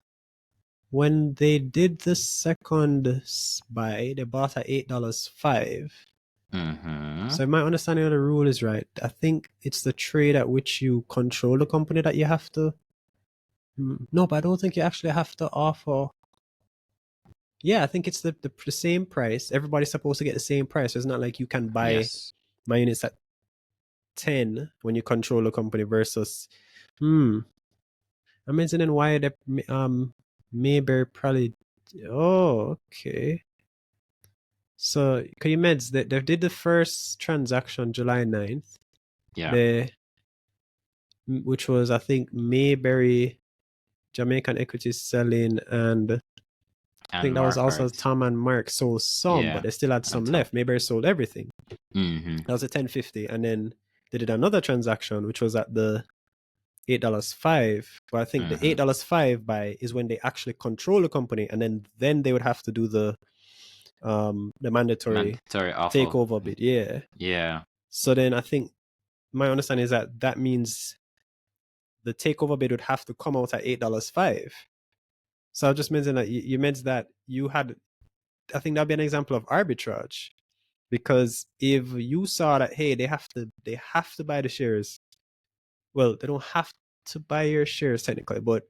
S1: when they did the second buy, they bought at $8.05.
S2: Mm-hmm.
S1: So, if my understanding of the rule is right, I think it's the trade at which you control the company that you have to. No, but I don't think you actually have to offer. Yeah, I think it's the same price. Everybody's supposed to get the same price. So it's not like you can buy
S2: Yes.
S1: my units at 10 when you control the company versus. I'm mentioning why the Mayberry probably. Oh, okay. So, can you meds they did the first transaction July 9th,
S2: Yeah.
S1: the which was I think Mayberry Jamaican equities selling, and I
S2: And
S1: think that was also
S2: Margaret.
S1: Tom and Mark sold some, but
S2: Yeah.
S1: they still had
S2: On
S1: some
S2: top.
S1: left. Mayberry sold everything.
S2: Mm-hmm.
S1: That was a 10.50, and then they did another transaction which was at the $8.05. But I think the
S2: Mm-hmm.
S1: $8.05 buy is when they actually control the company, and then they would have to do the mandatory
S2: Mandatory offer.
S1: takeover bid. Yeah.
S2: Yeah.
S1: So then I think my understanding is that means the takeover bid would have to come out at $8.05. So I just mentioned that you meant that you had. I think that'd be an example of arbitrage because if you saw that hey they have to buy the shares, well they don't have to buy your shares technically, but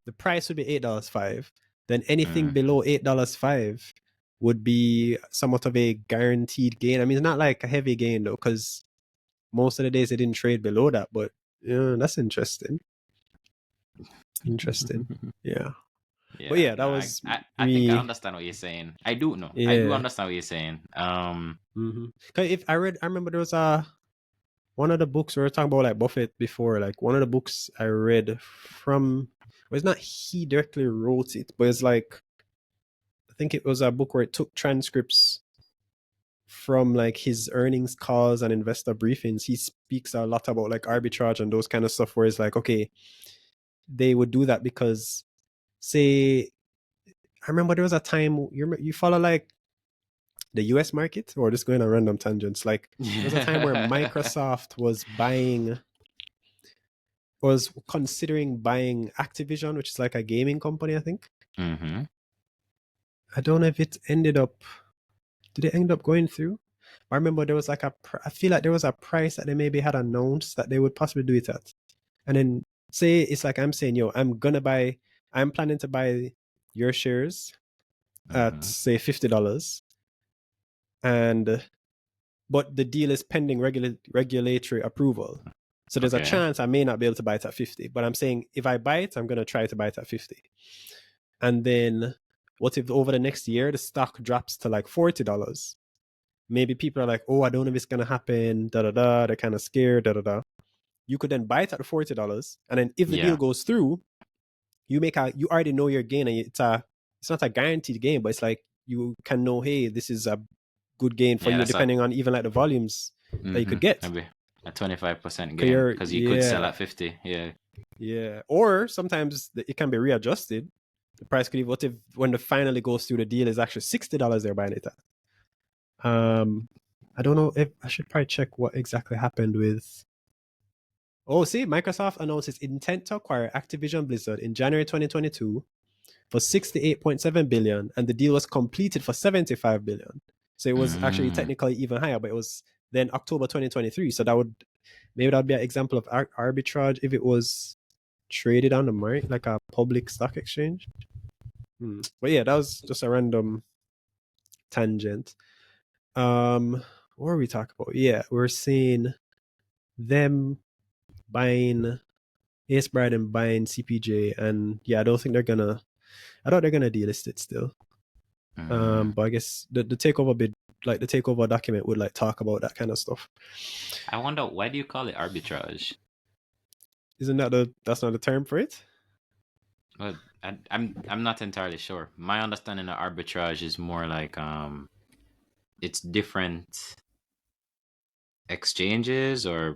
S1: the price would be $8.05. Then anything
S2: Mm.
S1: below $8.05 would be somewhat of a guaranteed gain. I mean, it's not like a heavy gain though, because most of the days it didn't trade below that. But yeah, that's interesting. Interesting. Yeah.
S2: Yeah,
S1: But yeah, that
S2: no,
S1: was
S2: I think I
S1: me.
S2: understand what you're saying. I do know. I do
S1: Yeah.
S2: understand what you're saying.
S1: Cause if I remember there was one of the books we were talking about like Buffett before. Like one of the books I read from, well, it's not he directly wrote it, but it's like I think it was a book where it took transcripts from like his earnings calls and investor briefings. He speaks a lot about like arbitrage and those kind of stuff. Where it's like, okay, they would do that because, say, I remember there was a time you follow like the US market, or just going on random tangents. Like there was a time where Microsoft was considering buying Activision, which is like a gaming company, I think.
S2: Mm-hmm.
S1: I don't know if it did it end up going through? I remember there was like I feel like there was a price that they maybe had announced that they would possibly do it at. And then say it's like I'm saying, yo, I'm planning to buy your shares at
S2: Mm-hmm.
S1: say $50. And but the deal is pending regulatory approval. So there's a
S2: Okay.
S1: chance I may not be able to buy it at 50. But I'm saying if I buy it, I'm gonna try to buy it at 50. And then what if over the next year the stock drops to like $40? Maybe people are like, oh, I don't know if it's gonna happen, da da da. They're kind of scared, da da da. You could then buy it at $40, and then if the deal
S2: Yeah.
S1: goes through, you already know your gain, and it's not a guaranteed gain, but it's like you can know, hey, this is a good gain for
S2: Yeah,
S1: you,
S2: that's a
S1: depending on even like the volumes that you could get.
S2: maybe a 25%
S1: Cause
S2: gain because you could sell
S1: yeah,
S2: at 50. Yeah.
S1: yeah. Or sometimes it can be readjusted. The price could even, what if when it finally goes through, the deal is actually $60 they're buying it at. I don't know if I should probably check what exactly happened with. Oh, see, Microsoft announced its intent to acquire Activision Blizzard in January 2022 for 68.7 billion, and the deal was completed for 75 billion. So it was actually
S2: Mm.
S1: technically even higher, but it was then October 2023. So that would be an example of arbitrage if it was traded on the market, like a public stock exchange. But yeah, that was just a random tangent. What are we talking about? Yeah, we're seeing them buying Bryden buying CPJ, and yeah, I don't think they're gonna. I thought they're gonna delist it still. But I guess the takeover bid, like the takeover document, would like talk about that kind of stuff.
S2: I wonder, why do you call it arbitrage?
S1: Isn't that's not the term for it?
S2: Well, I'm not entirely sure. My understanding of arbitrage is more like it's different exchanges or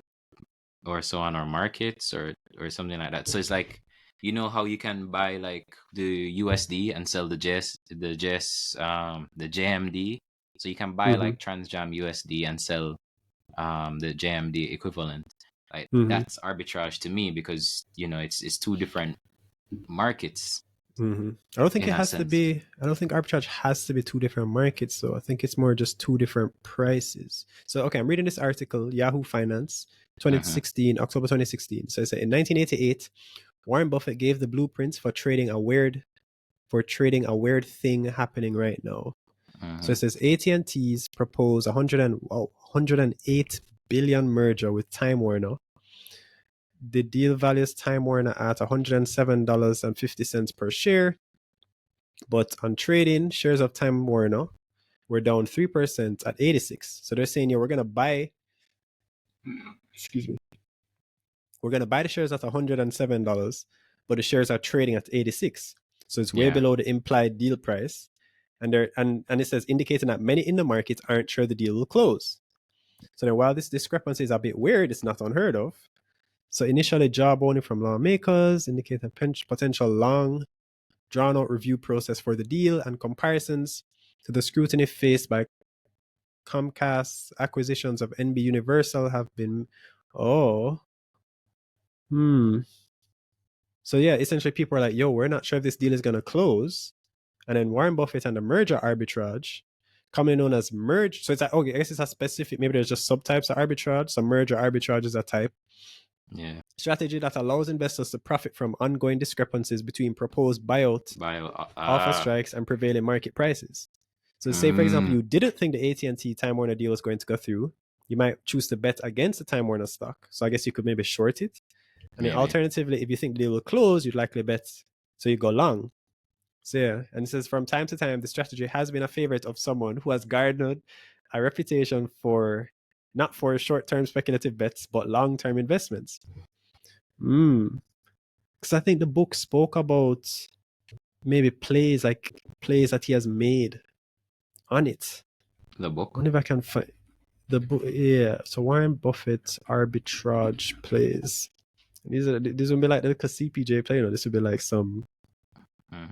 S2: so on, or markets or something like that. So it's like, you know how you can buy like the USD and sell the JMD. So you can buy
S1: Mm-hmm.
S2: like Transjam USD and sell the JMD equivalent. Like
S1: Mm-hmm.
S2: that's arbitrage to me, because it's two different markets
S1: Mm-hmm. I don't think
S2: in
S1: it
S2: a
S1: has to
S2: sense.
S1: be. I don't think arbitrage has to be two different markets. So I think it's more just two different prices. So okay, I'm reading this article, Yahoo Finance,
S2: Mm-hmm.
S1: 2016, October 2016. So it said in 1988, Warren Buffett gave the blueprints for trading a weird thing happening right now. So
S2: Mm-hmm.
S1: it says AT&T's proposed 108 billion merger with Time Warner. The deal values Time Warner at $107.50 per share, but on trading, shares of Time Warner were down 3% at 86. So they're saying, yeah, we're gonna buy the shares at $107, but the shares are trading at 86. So it's way
S2: Yeah.
S1: below the implied deal price. And it says indicating that many in the market aren't sure the deal will close. So then while this discrepancy is a bit weird, it's not unheard of. So initially job only from lawmakers indicate a potential long drawn out review process for the deal, and comparisons to the scrutiny faced by Comcast's acquisitions of NB Universal have been oh so yeah, essentially people are like, yo, we're not sure if this deal is gonna close. And then Warren Buffett and the merger arbitrage, commonly known as merge. So it's like, okay, I guess it's a specific, maybe there's just subtypes of arbitrage. So merger arbitrage is a type.
S2: Yeah.
S1: Strategy that allows investors to profit from ongoing discrepancies between proposed buyout
S2: Bio.
S1: offer strikes and prevailing market prices. So say, for example,
S2: Mm,
S1: you didn't think the AT&T Time Warner deal was going to go through, you might choose to bet against the Time Warner stock. So I guess you could maybe short it. And then
S2: Maybe.
S1: alternatively, if you think the deal will close, you'd likely bet. So you go long. So yeah, and it says from time to time, the strategy has been a favorite of someone who has garnered a reputation for not for short-term speculative bets, but long-term investments. Because I think the book spoke about maybe plays that he has made on it.
S2: The book.
S1: I wonder if I can find the book. Yeah, so Warren Buffett arbitrage plays. These will be like the CPJ play. This would be like some.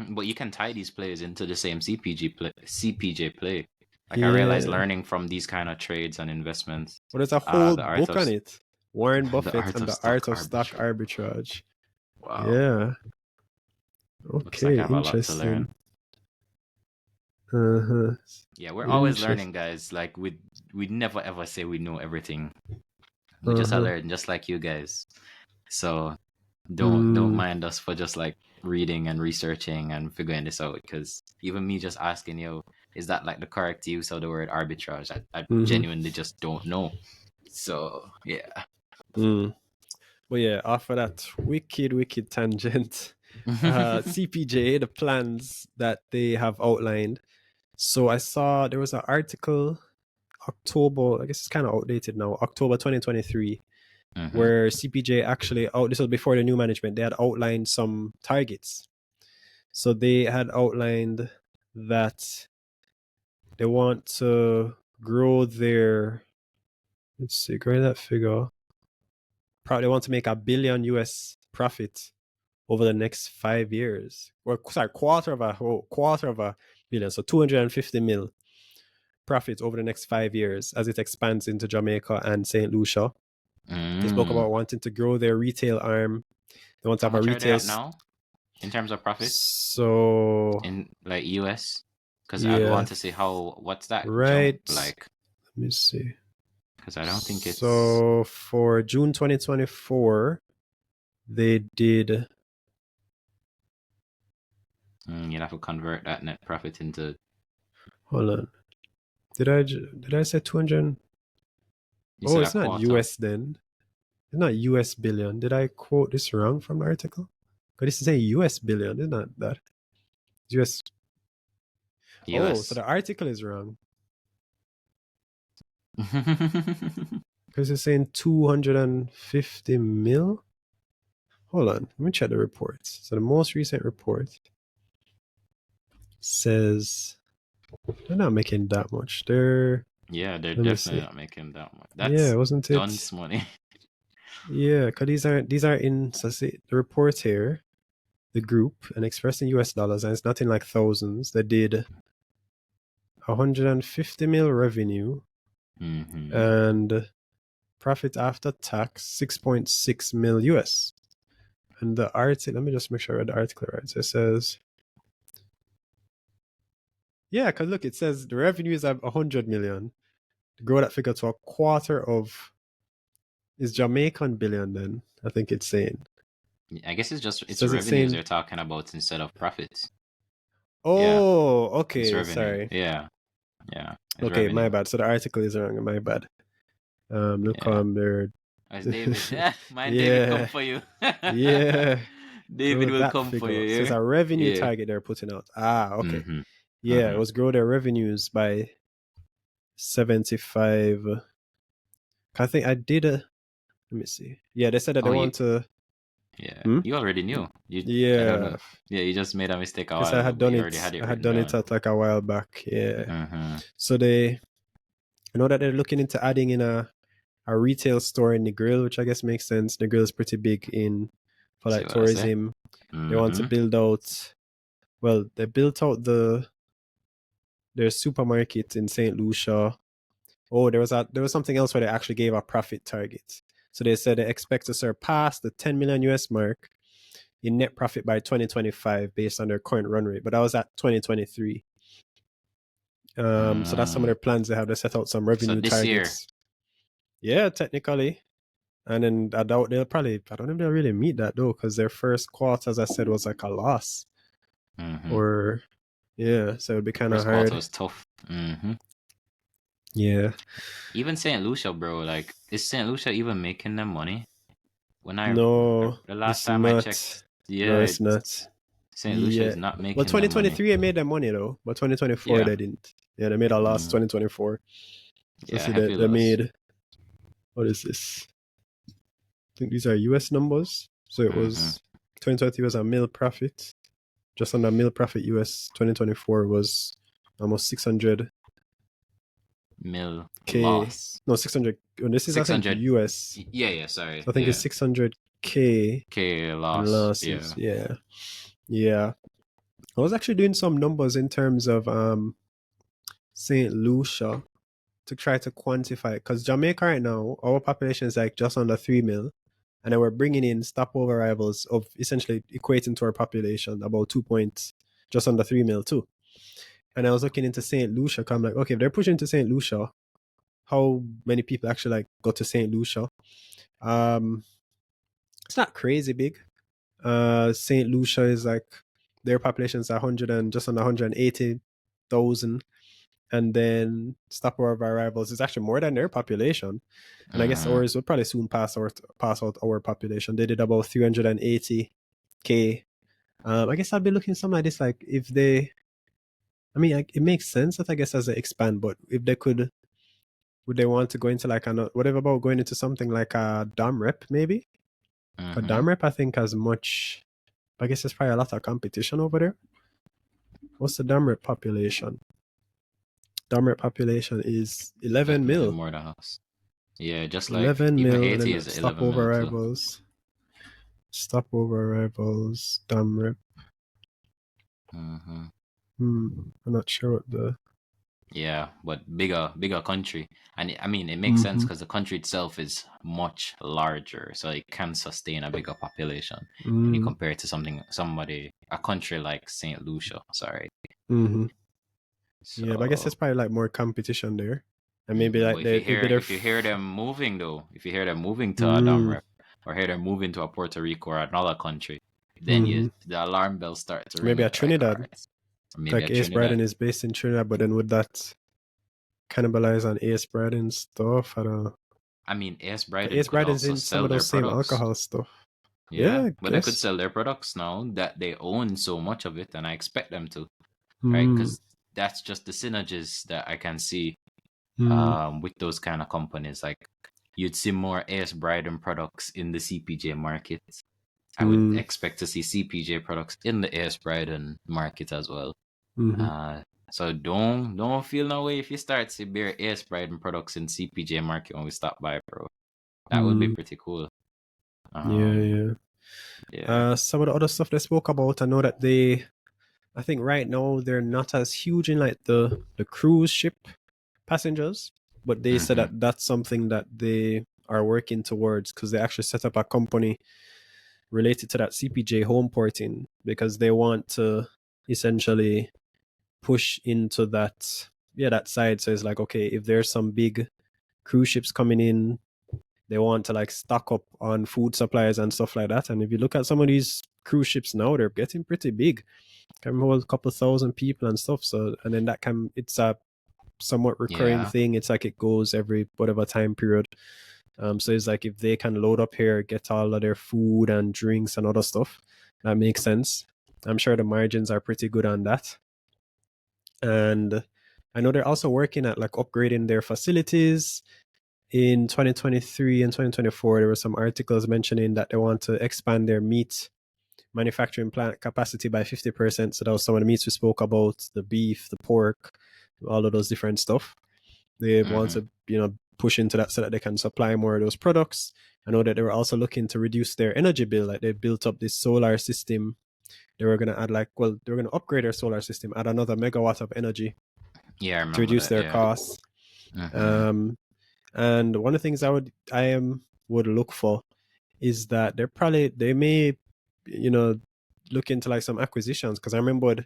S2: But you can tie these plays into the same CPJ play. Like I realized learning from these kind of trades and investments.
S1: Well, there's a whole book on it. Warren Buffett and the art of stock arbitrage.
S2: Wow.
S1: Yeah.
S2: Looks like I
S1: Okay,
S2: have a lot to learn.
S1: Uh-huh.
S2: Yeah, we're always learning, guys. Like we never ever say we know everything. We just learn, just like you guys. So don't mind us for just like reading and researching and figuring this out, because even me just asking you, is that like the correct use of the word arbitrage? I genuinely just don't know. So yeah.
S1: Well, yeah, after that wicked tangent, CPJ, the plans that they have outlined. So I saw there was an article, October, I guess it's kind of outdated now, October 2023, where CPJ actually, this was before the new management, they had outlined some targets. So they had outlined that they want to grow their, grow that figure. Probably want to make $1 billion US profit over the next 5 years. Or sorry, quarter of a billion. So 250 mil profit over the next 5 years as it expands into Jamaica and St. Lucia. They spoke about wanting to grow their retail arm. They want to have a retail.
S2: Are they at now in terms of profit?
S1: So
S2: in like US, because I'd want to see what's that
S1: right
S2: jump like.
S1: Let me see.
S2: Because I don't think it's
S1: so for June 2024, they did.
S2: You'd have to convert that net profit into.
S1: Hold on. Did I say 200? Oh, it's not US then. It's not US billion. Did I quote this wrong from the article? Because this is a US billion, it's not that. US. Oh, so the article is wrong. Because it's saying 250 mil. Hold on, let me check the reports. So the most recent report says they're not making that much. They're
S2: definitely not making that much. That's
S1: wasn't it?
S2: Don's money.
S1: Yeah, because these are in, so see, the report here, the group, and expressed in US dollars, and it's not in like thousands. They did 150 mil revenue and profit after tax 6.6 mil US. And the article, let me just make sure I read the article right. So it says, yeah, because look, it says the revenue is 100 million. To grow that figure to a quarter of is Jamaican billion, then I think it's saying.
S2: I guess it's revenues they're talking about instead of profits.
S1: Oh, okay, sorry.
S2: Yeah.
S1: Okay, revenue. My bad. So the article is wrong. My bad. Look there.
S2: It's David. David come for you.
S1: Yeah.
S2: David will come for you. Yeah?
S1: So it's a revenue target they're putting out. Okay. It was grow their revenues by 75. I think I did let me see. Yeah, they said that they want to.
S2: Yeah, you already knew. You just made a mistake a while
S1: ago. I had done it at like a while back. Yeah. So they, know that they're looking into adding in a retail store in Negril, which I guess makes sense. Negril is pretty big for like tourism. They want to build out. Well, they built out their supermarket in St. Lucia. Oh, there was something else where they actually gave a profit target. So they said they expect to surpass the 10 million US mark in net profit by 2025 based on their current run rate. But that was at 2023. So that's some of their plans they have. They set out some revenue targets. Yeah, technically. And then I doubt they'll probably, I don't know if they'll really meet that though, because their first quarter, as I said, was like a loss. Or, so it would be kind of hard.
S2: First quarter was tough.
S1: Yeah.
S2: Even St. Lucia, bro, like, is St. Lucia even making them money?
S1: No,
S2: The last
S1: it's
S2: time I checked,
S1: not. No,
S2: yeah,
S1: it's not.
S2: St. Lucia
S1: Yeah.
S2: is not
S1: Well,
S2: making them money.
S1: 2023 it made them money though, but 2024
S2: Yeah.
S1: they didn't. Yeah, they made a loss
S2: Mm.
S1: 2024. Let's
S2: Yeah,
S1: see that
S2: heavy
S1: they
S2: loss.
S1: made. What is this? I think these are US numbers. So it
S2: Mm-hmm.
S1: was 2020 was a mil profit. Just on the mil profit US 2024 was almost 600K.
S2: Mil loss.
S1: No, 600. Oh, this is I think
S2: 600.
S1: US.
S2: Yeah, sorry.
S1: So I think it's
S2: Yeah.
S1: 600K
S2: K
S1: in
S2: loss.
S1: losses.
S2: Yeah.
S1: Yeah. Yeah. I was actually doing some numbers in terms of St. Lucia to try to quantify it. Because Jamaica right now, our population is like just under 3 mil. And then we're bringing in stopover arrivals of essentially equating to our population about 2 points, just under 3 mil too. And I was looking into St. Lucia. I'm like, okay, if they're pushing to St. Lucia, how many people actually like go to St. Lucia? Um, it's not crazy big. St. Lucia is like their population is 100 and just under 180,000, and then stopover arrivals is actually more than their population. And I guess
S2: Mm-hmm.
S1: ours would probably soon pass out our population. They did about 380K. I guess I'd be looking something like this. Like if they, I mean, like, it makes sense that I guess as they expand, but if they could, would they want to go into like another, whatever about going into something like a dom rep maybe? A
S2: Mm-hmm.
S1: dom rep I think has much. I guess there's probably a lot of competition over there. What's the dom rep population? Dom rep population is 11
S2: Definitely
S1: mil.
S2: more than us. Yeah, just like
S1: 11
S2: even
S1: mil, and
S2: Haiti
S1: then
S2: is 11
S1: stopover
S2: mil too.
S1: arrivals. Stopover arrivals, dom rep.
S2: Mm-hmm.
S1: I'm not sure what the.
S2: Yeah, but bigger country, and I mean it makes sense
S1: Mm-hmm.
S2: because the country itself is much larger, so it can sustain a bigger population when you
S1: Mm-hmm.
S2: compare it to a country like Saint Lucia. Sorry.
S1: Mm-hmm. Yeah, but I guess
S2: So,
S1: there's probably like more competition there, and maybe
S2: but
S1: like they maybe they're.
S2: if you hear them moving though, if you hear them moving to a
S1: Mm-hmm.
S2: Rep or hear them moving to a Puerto Rico or another country, then
S1: Mm-hmm.
S2: the alarm bells start to
S1: Maybe
S2: ring.
S1: a
S2: You're like, all
S1: Trinidad.
S2: right, or maybe
S1: Like
S2: a
S1: Ace Bryden
S2: Trinidad.
S1: is based in Trinidad, but then would that cannibalize on Ace Bryden stuff? I don't know.
S2: I mean, AS
S1: 'Cause
S2: Bryden
S1: Ace
S2: could
S1: Bryden's
S2: also
S1: in some
S2: sell
S1: of
S2: their
S1: those same
S2: products.
S1: alcohol stuff. Yeah,
S2: Yeah,
S1: I
S2: but they could
S1: guess.
S2: sell their products now that they own so much of it, and I expect them to, right?
S1: Mm,
S2: Because that's just the synergies that I can see
S1: mm,
S2: with those kind of companies. Like you'd see more AS Bryden products in the CPJ market. I would
S1: mm,
S2: expect to see CPJ products in the AS Bryden market as well.
S1: mm-hmm,
S2: Uh, so don't feel no way if you start to bear AS Bryden products in CPJ market when we stop by, bro. That would be
S1: mm.
S2: pretty cool.
S1: Yeah,
S2: Um,
S1: yeah.
S2: yeah.
S1: Some of the other stuff they spoke about, I know that I think right now they're not as huge in like the cruise ship passengers, but they said
S2: Mm-hmm.
S1: that that's something that they are working towards because they actually set up a company related to that CPJ home porting because they want to essentially push into that side. So it's like, okay, if there's some big cruise ships coming in, they want to like stock up on food supplies and stuff like that. And if you look at some of these cruise ships now, they're getting pretty big, can hold a couple thousand people and stuff. So and then it's a somewhat recurring
S2: Yeah.
S1: thing. It's like it goes every whatever time period. So it's like if they can load up here, get all of their food and drinks and other stuff, that makes sense. I'm sure the margins are pretty good on that. And I know they're also working at like upgrading their facilities. In 2023 and 2024, there were some articles mentioning that they want to expand their meat manufacturing plant capacity by 50%. So that was some of the meats we spoke about, the beef, the pork, all of those different stuff. They want
S2: Mm-hmm.
S1: to, push into that so that they can supply more of those products. I know that they were also looking to reduce their energy bill. Like they built up this solar system. They were going to they were going to upgrade their solar system, add another megawatt of energy
S2: Yeah, I
S1: to
S2: remember
S1: reduce
S2: that.
S1: their
S2: Yeah.
S1: costs.
S2: Mm-hmm.
S1: Um, and one of the things would look for is that they may, you know, look into like some acquisitions because I remember there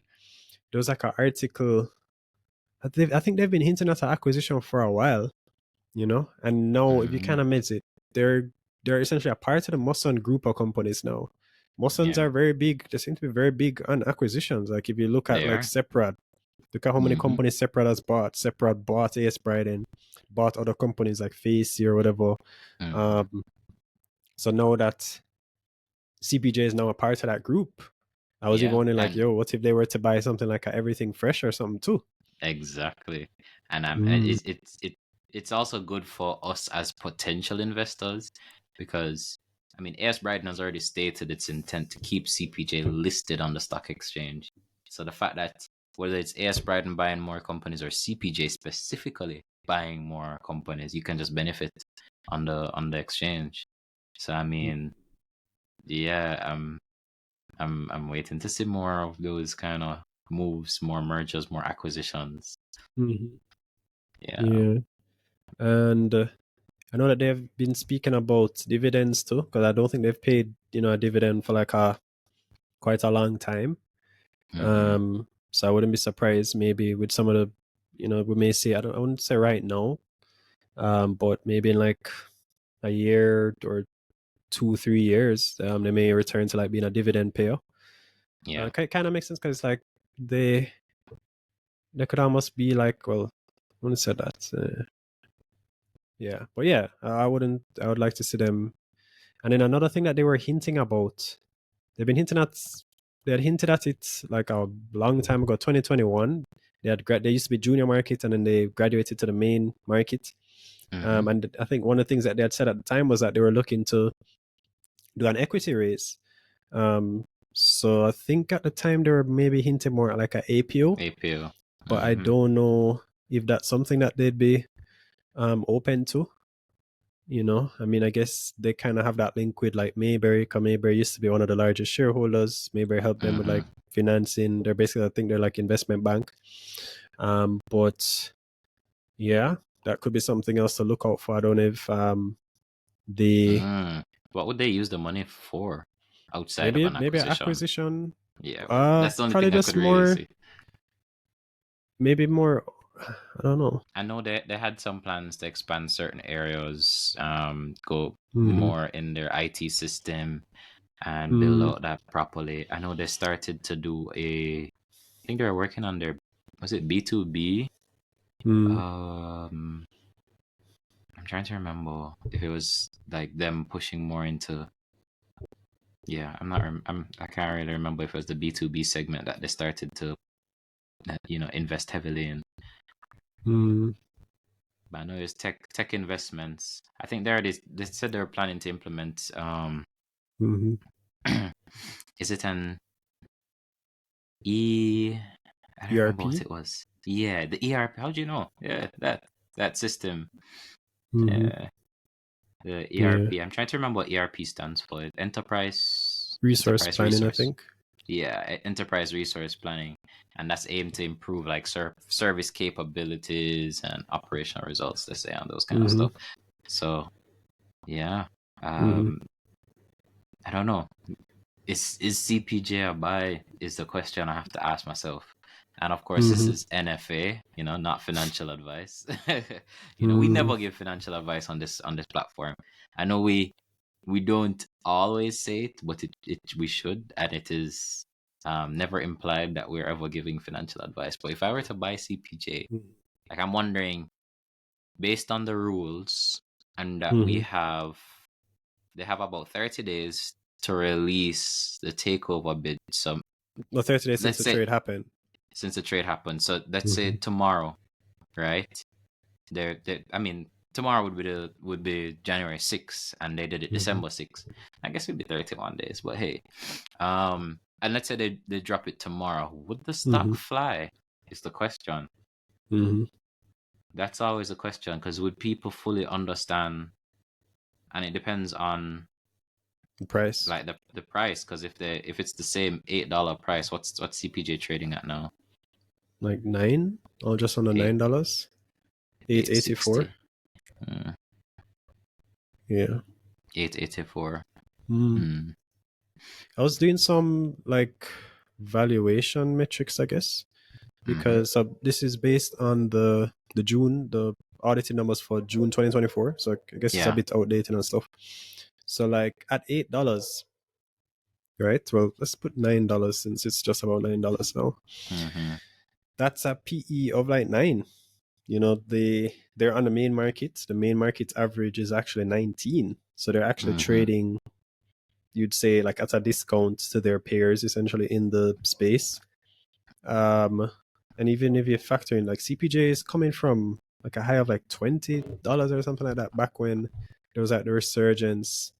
S1: was like an article. I think they've been hinting at an acquisition for a while, and now if you
S2: Mm-hmm.
S1: kind of miss it, they're essentially a part of the Musson group of companies now. Mussons
S2: Yeah,
S1: are very big. They seem to be very big on acquisitions. Like if you look at
S2: they
S1: like
S2: are.
S1: Separate. Look at how many companies Separate has bought. Separate bought AS Bryden, bought other companies like Face or whatever. So now that CPJ is now a part of that group, I was even wondering, like, yo, what if they were to buy something like a Everything Fresh or something too?
S2: Exactly. And it's also good for us as potential investors because I mean AS Bryden has already stated its intent to keep CPJ listed on the stock exchange. So the fact that whether it's AS Bryden buying more companies or CPJ specifically buying more companies, you can just benefit on the exchange. So I mean, yeah, I'm waiting to see more of those kind of moves, more mergers, more acquisitions.
S1: Yeah. And I know that they've been speaking about dividends too, because I don't think they've paid, a dividend for like quite a long time. So I wouldn't be surprised maybe with some of the, we may see, I wouldn't say right now, but maybe in like a year or 2-3 years, they may return to like being a dividend payer.
S2: Yeah.
S1: Kind of makes sense because like they could almost be like, well, I wouldn't say that. Yeah, but yeah, I would like to see them. And then another thing that they were hinting about, they had hinted at it like a long time ago, 2021. They used to be junior market and then they graduated to the main market. And I think one of the things that they had said at the time was that they were looking to do an equity raise. So I think at the time they were maybe hinting more at like an APO. But I don't know if that's something that they'd be open to. I mean, I guess they kind of have that link with like Mayberry, because Mayberry used to be one of the largest shareholders. Mayberry helped them with like financing. They're basically, I think they're like investment bank. But yeah, that could be something else to look out for. I don't know if
S2: what would they use the money for outside of
S1: maybe
S2: an acquisition?
S1: Acquisition.
S2: Yeah, that's the only thing I could really see.
S1: Maybe more. I don't know.
S2: I know they had some plans to expand certain areas, go more in their IT system and build out that properly. I know they started to do I think they were working on their, was it B2B? I'm trying to remember if it was like them pushing more into. Yeah, I can't really remember if it was the B2B segment that they started to, invest heavily in. But I know it's tech investments. I think they said they were planning to implement. Is it an I don't remember what it was. Yeah, the ERP. How do you know? Yeah, that system. Yeah, the ERP. I'm trying to remember what ERP stands for. Enterprise
S1: Resource planning, I think.
S2: Yeah, enterprise resource planning, and that's aimed to improve like service capabilities and operational results. Let's say on those kind of stuff. So, yeah, I don't know. Is CPJ a buy? Is the question I have to ask myself. And of course, this is NFA, not financial advice. We never give financial advice on this platform. I know we don't always say it, but we should, and it is never implied that we're ever giving financial advice. But if I were to buy CPJ, like I'm wondering, based on the rules, and that they have about 30 days to release the takeover bid. So,
S1: 30 days since the trade happened.
S2: Since the trade happened. So let's say tomorrow, right? I mean, tomorrow would be January 6th, and they did it December 6th. I guess it'd be 31 days, but hey. And let's say they drop it tomorrow. Would the stock fly? Is the question. That's always a question, because would people fully understand? And it depends on
S1: the price,
S2: like the price, because if it's the same $8 price, what's CPJ trading at now?
S1: Like $9 or just under $9. $8.84. Yeah.
S2: 8.84.
S1: I was doing some like valuation metrics, I guess, because this is based on the audited numbers for June 2024. So I guess it's a bit outdated and stuff. So like at $8, right? Well, let's put $9 since it's just about $9 now. that's a PE of like 9. You know, they're on the main market. The main market average is actually 19. So they're actually trading, you'd say, like at a discount to their peers essentially in the space. And even if you factor in like CPJ is coming from like a high of like $20 or something like that back when there was like the resurgence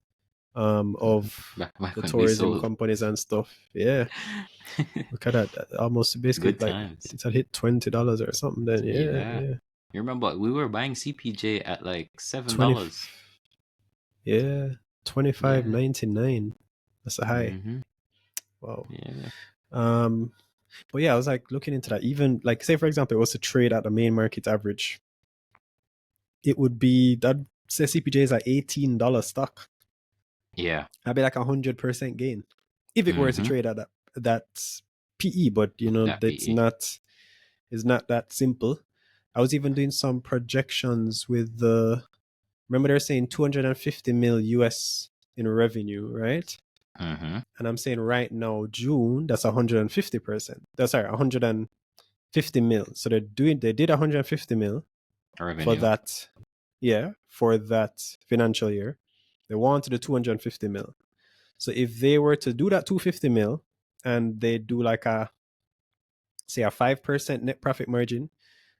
S1: of
S2: back
S1: the
S2: when we
S1: tourism
S2: sold.
S1: companies and stuff. Yeah. Look at that. Almost basically
S2: Good
S1: like
S2: times.
S1: it had hit $20 or something then.
S2: Yeah.
S1: Yeah.
S2: You remember we were buying CPJ at like $7.
S1: 20 yeah.
S2: Yeah.
S1: 25.99. That's a high.
S2: Mm-hmm.
S1: Wow.
S2: Yeah.
S1: But yeah, I was like looking into that. Even like say for example, it was to trade at the main market average. It would be that say CPJ is like $18 stock.
S2: Yeah.
S1: That'd be like 100% gain if it were to
S2: Mm-hmm.
S1: trade at that PE. But you know,
S2: That PE.
S1: it's not that simple. I was even doing some projections with the. Remember, they're saying 250 mil US in revenue, right?
S2: Mm-hmm.
S1: And I'm saying right now, June, that's 150%. That's sorry, 150 mil. So they did 150 mil for
S2: Revenue.
S1: that, for that financial year. They wanted the 250 mil. So if they were to do that 250 mil and they do like say a 5% net profit margin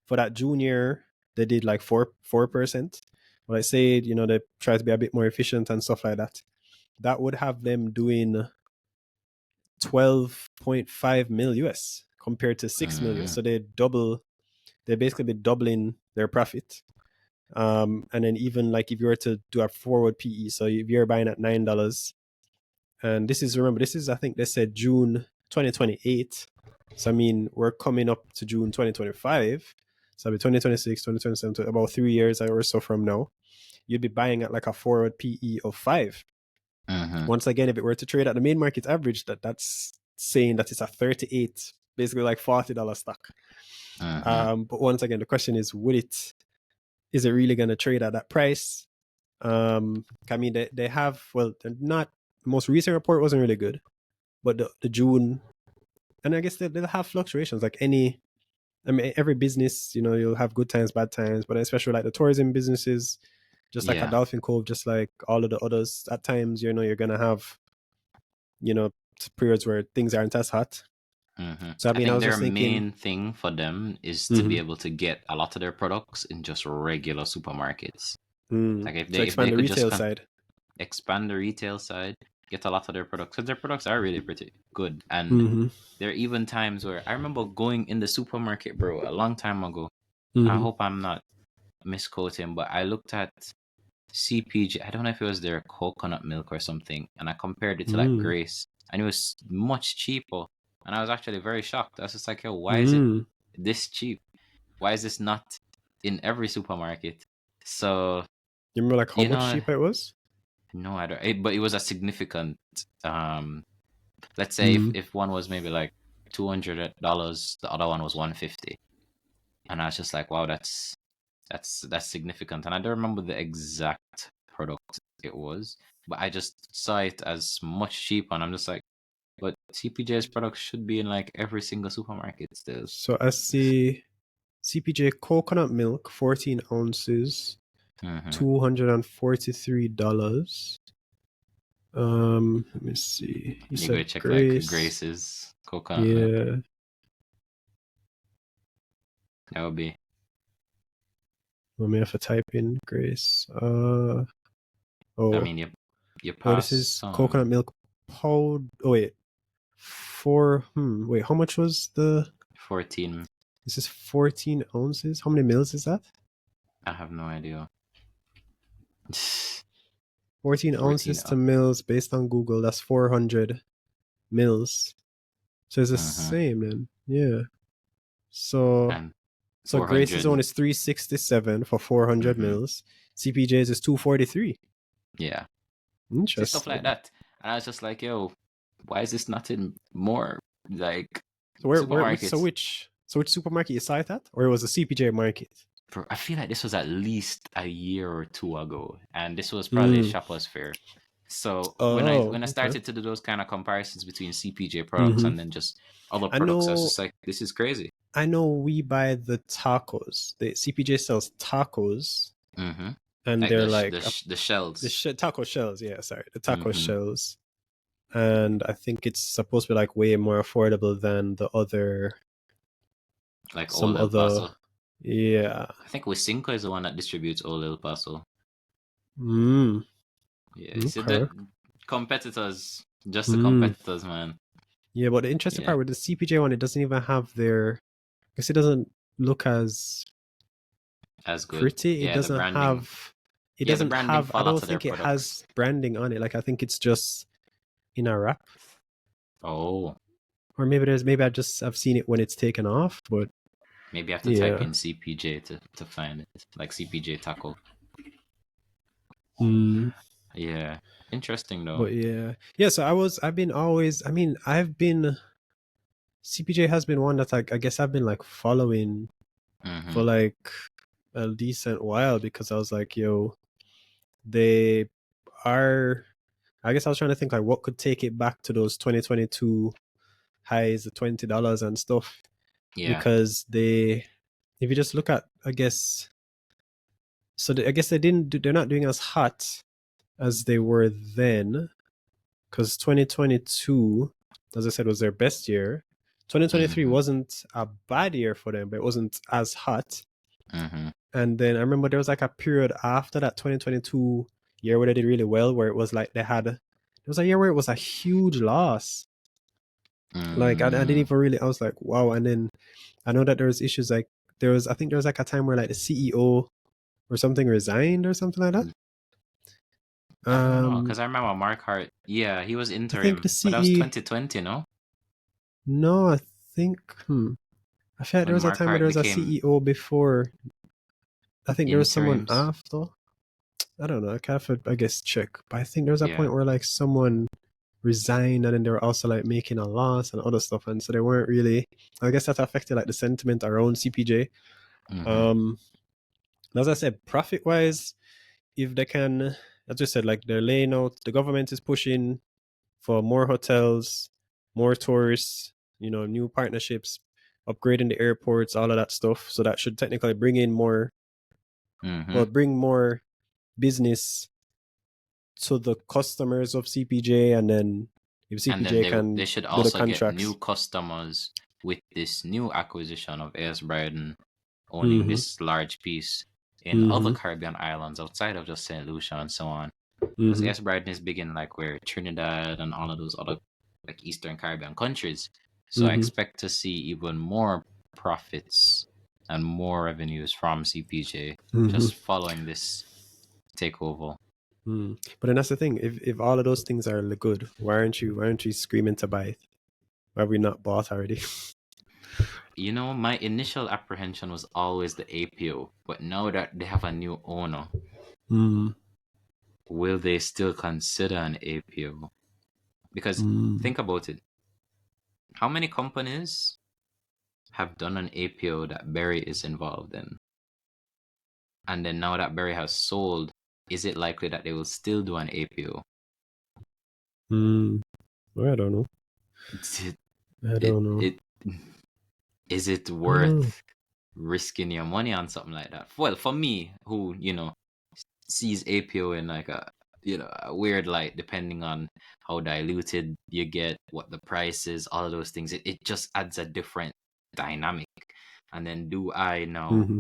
S1: for that June year, they did like 4%. Well, I say, you know, they try to be a bit more efficient and stuff like that. That would have them doing 12.5 mil US compared to 6 mil US.
S2: Mm-hmm.
S1: So they basically be doubling their profit. And then even like if you were to do a forward PE, so if you're buying at $9, and this is I think they said June 2028. So I mean we're coming up to June 2025. So it'll be 2026, 2027, about 3 years or so from now. You'd be buying at like a forward PE of 5.
S2: Mm-hmm.
S1: Once again, if it were to trade at the main market average, that's saying that it's a 38, basically like $40 stock.
S2: Mm-hmm.
S1: But once again, the question is, is it really going to trade at that price? I mean, they have, well, they're not, the most recent report wasn't really good, but the June, and I guess they'll have fluctuations like every business, you know, you'll have good times, bad times, but especially like the tourism businesses, just like a
S2: Yeah.
S1: Dolphin Cove, just like all of the others, at times, you know, you're going to have, you know, periods where things aren't as hot.
S2: Mm-hmm.
S1: So, I
S2: I
S1: mean, I
S2: think
S1: was
S2: their
S1: just thinking,
S2: main thing for them is to be
S1: mm-hmm,
S2: able to get a lot of their products in just regular supermarkets. Like
S1: so
S2: if they
S1: expand the
S2: could just
S1: retail side.
S2: expand the retail side, get a lot of their products, because their products are really pretty good. And
S1: Mm-hmm,
S2: there are even times where I remember going in the supermarket, bro, a long time ago. I
S1: mm-hmm,
S2: hope I'm not misquoting, but I looked at CPJ. I don't know if it was their coconut milk or something, and I compared it to like
S1: mm-hmm,
S2: Grace, and it was much cheaper. And I was actually very shocked. I was just like, yo, why is it
S1: mm-hmm.
S2: this cheap? Why is this not in every supermarket? So,
S1: You remember like how
S2: you
S1: much
S2: know,
S1: cheaper it was?
S2: no, I don't. But it was a significant. Let's say
S1: Mm-hmm.
S2: if one was maybe like $200, the other one was 150, and I was just like, wow, that's significant. And I don't remember the exact product it was, but I just saw it as much cheaper, and I'm just like, but CPJ's products should be in like every single supermarket still.
S1: So I see CPJ coconut milk, 14 ounces,
S2: Mm-hmm.
S1: $243. Let me see. You
S2: You go
S1: said
S2: check like
S1: Grace.
S2: Grace's coconut milk.
S1: Yeah.
S2: That would be.
S1: Let me have to type in Grace.
S2: I
S1: Oh,
S2: mean, you
S1: oh, this
S2: pass
S1: is coconut
S2: some
S1: milk powder. Oh wait, wait, how much was the?
S2: 14.
S1: This is 14 ounces. How many mils is that?
S2: I have no idea.
S1: 14
S2: 14.
S1: ounces to mils based on Google. That's 400 mils. So it's the
S2: Mm-hmm.
S1: same then. Yeah. So
S2: And
S1: Grace's
S2: 400.
S1: one is 367 for 400
S2: Mm-hmm.
S1: mils. CPJ's is 243.
S2: Yeah. See stuff like
S1: Interesting.
S2: that. And I was just like, yo, why is this not in more like
S1: So where
S2: supermarkets?
S1: which supermarket you saw it at? Or it was a CPJ market?
S2: Bro, I feel like this was at least a year or two ago, and this was probably
S1: Mm.
S2: Shoppers Fair. So when I
S1: Oh,
S2: when I
S1: okay.
S2: started to do those kind of comparisons between CPJ products
S1: Mm-hmm.
S2: and then just other
S1: I
S2: products, I was
S1: know.
S2: just like, this is crazy.
S1: I know. We buy the tacos. The CPJ sells tacos,
S2: Mm-hmm.
S1: and
S2: Like
S1: they're
S2: the sh-
S1: like
S2: the sh- the shells.
S1: taco shells. Yeah, sorry, the taco
S2: Mm-hmm.
S1: shells. And I think it's supposed to be like way more affordable than the other,
S2: Like
S1: some
S2: Old El
S1: other.
S2: Paso.
S1: Yeah.
S2: I think Wisynco is the one that distributes Old El Paso.
S1: Mm.
S2: Yeah, you see
S1: Okay.
S2: that competitors, just the
S1: Mm.
S2: competitors, man.
S1: Yeah, but the interesting
S2: Yeah,
S1: part with the CPJ one, it doesn't even have their. Because it doesn't look as
S2: as good.
S1: pretty. It
S2: Yeah, the
S1: doesn't
S2: branding.
S1: have. It
S2: Yeah, the
S1: doesn't
S2: branding
S1: have. I
S2: fall out
S1: don't
S2: to their
S1: think it
S2: products.
S1: has branding on it. Like I think it's just in a wrap,
S2: Oh,
S1: or maybe there's. Maybe I've seen it when it's taken off, but
S2: maybe I have to type
S1: yeah.
S2: in CPJ to find it, like CPJ taco.
S1: Mm.
S2: Yeah, interesting though.
S1: But yeah, yeah. So I've been always. I mean, I've been. CPJ has been one that I guess I've been like following
S2: Mm-hmm.
S1: for like a decent while because I was like, yo, they are. I guess I was trying to think like what could take it back to those 2022 highs, the $20 and stuff.
S2: Yeah.
S1: Because they, if you just look at, I guess, I guess they're not doing as hot as they were then. Because 2022, as I said, was their best year. 2023
S2: Mm-hmm.
S1: wasn't a bad year for them, but it wasn't as hot.
S2: Mm-hmm.
S1: And then I remember there was like a period after that 2022 year where they did really well, where it was like there was a year where it was a huge loss. Like I didn't
S2: Mm.
S1: even really, I was like, wow. And then I know that there was issues like I think there was like a time where like the CEO or something resigned or something like that.
S2: I don't know,
S1: Um,
S2: because I remember Mark Hart. Yeah, he was
S1: I think
S2: interim,
S1: the
S2: but that was
S1: CE,
S2: 2020, no?
S1: no, I think, I feel like there
S2: When
S1: was a
S2: Mark
S1: time where there
S2: Hart
S1: was a
S2: became
S1: CEO before. I think there was someone
S2: interims.
S1: after. I don't know. I can't, I guess, check. But I think there was a
S2: Yeah.
S1: point where like someone resigned and then they were also like making a loss and other stuff. And so they weren't really, I guess that affected like the sentiment around CPJ.
S2: Mm-hmm.
S1: Um, as I said, profit wise, if they can, as I said, like they're laying out, the government is pushing for more hotels, more tourists, new partnerships, upgrading the airports, all of that stuff. So that should technically bring in more,
S2: Mm-hmm.
S1: well, bring more business to the customers of CPJ, and then if
S2: And then
S1: CPJ
S2: they
S1: can
S2: should
S1: do the
S2: also get new
S1: contracts.
S2: customers with this new acquisition of AS Bryden owning
S1: Mm-hmm.
S2: this large piece in other
S1: Mm-hmm.
S2: Caribbean islands outside of just St. Lucia and so on. Because
S1: Mm-hmm.
S2: AS Bryden is big in like where Trinidad and all of those other like Eastern Caribbean countries. So I
S1: Mm-hmm.
S2: expect to see even more profits and more revenues from CPJ
S1: Mm-hmm.
S2: just following this takeover.
S1: Mm. But then that's the thing. If all of those things are good, why aren't you screaming to buy it? Why have we not bought already?
S2: You know, my initial apprehension was always the APO, but now that they have a new owner,
S1: Mm.
S2: will they still consider an APO? Because
S1: Mm.
S2: think about it. How many companies have done an APO that Berry is involved in? And then now that Berry has sold, is it likely that they will still do an APO?
S1: Mm. Well, I don't know.
S2: It,
S1: I
S2: it,
S1: don't know.
S2: it is it
S1: I don't know.
S2: worth risking your money on something like that? Well, for me, who sees APO in like a weird light, depending on how diluted you get, what the price is, all of those things, it just adds a different dynamic. And then do I now
S1: Mm-hmm.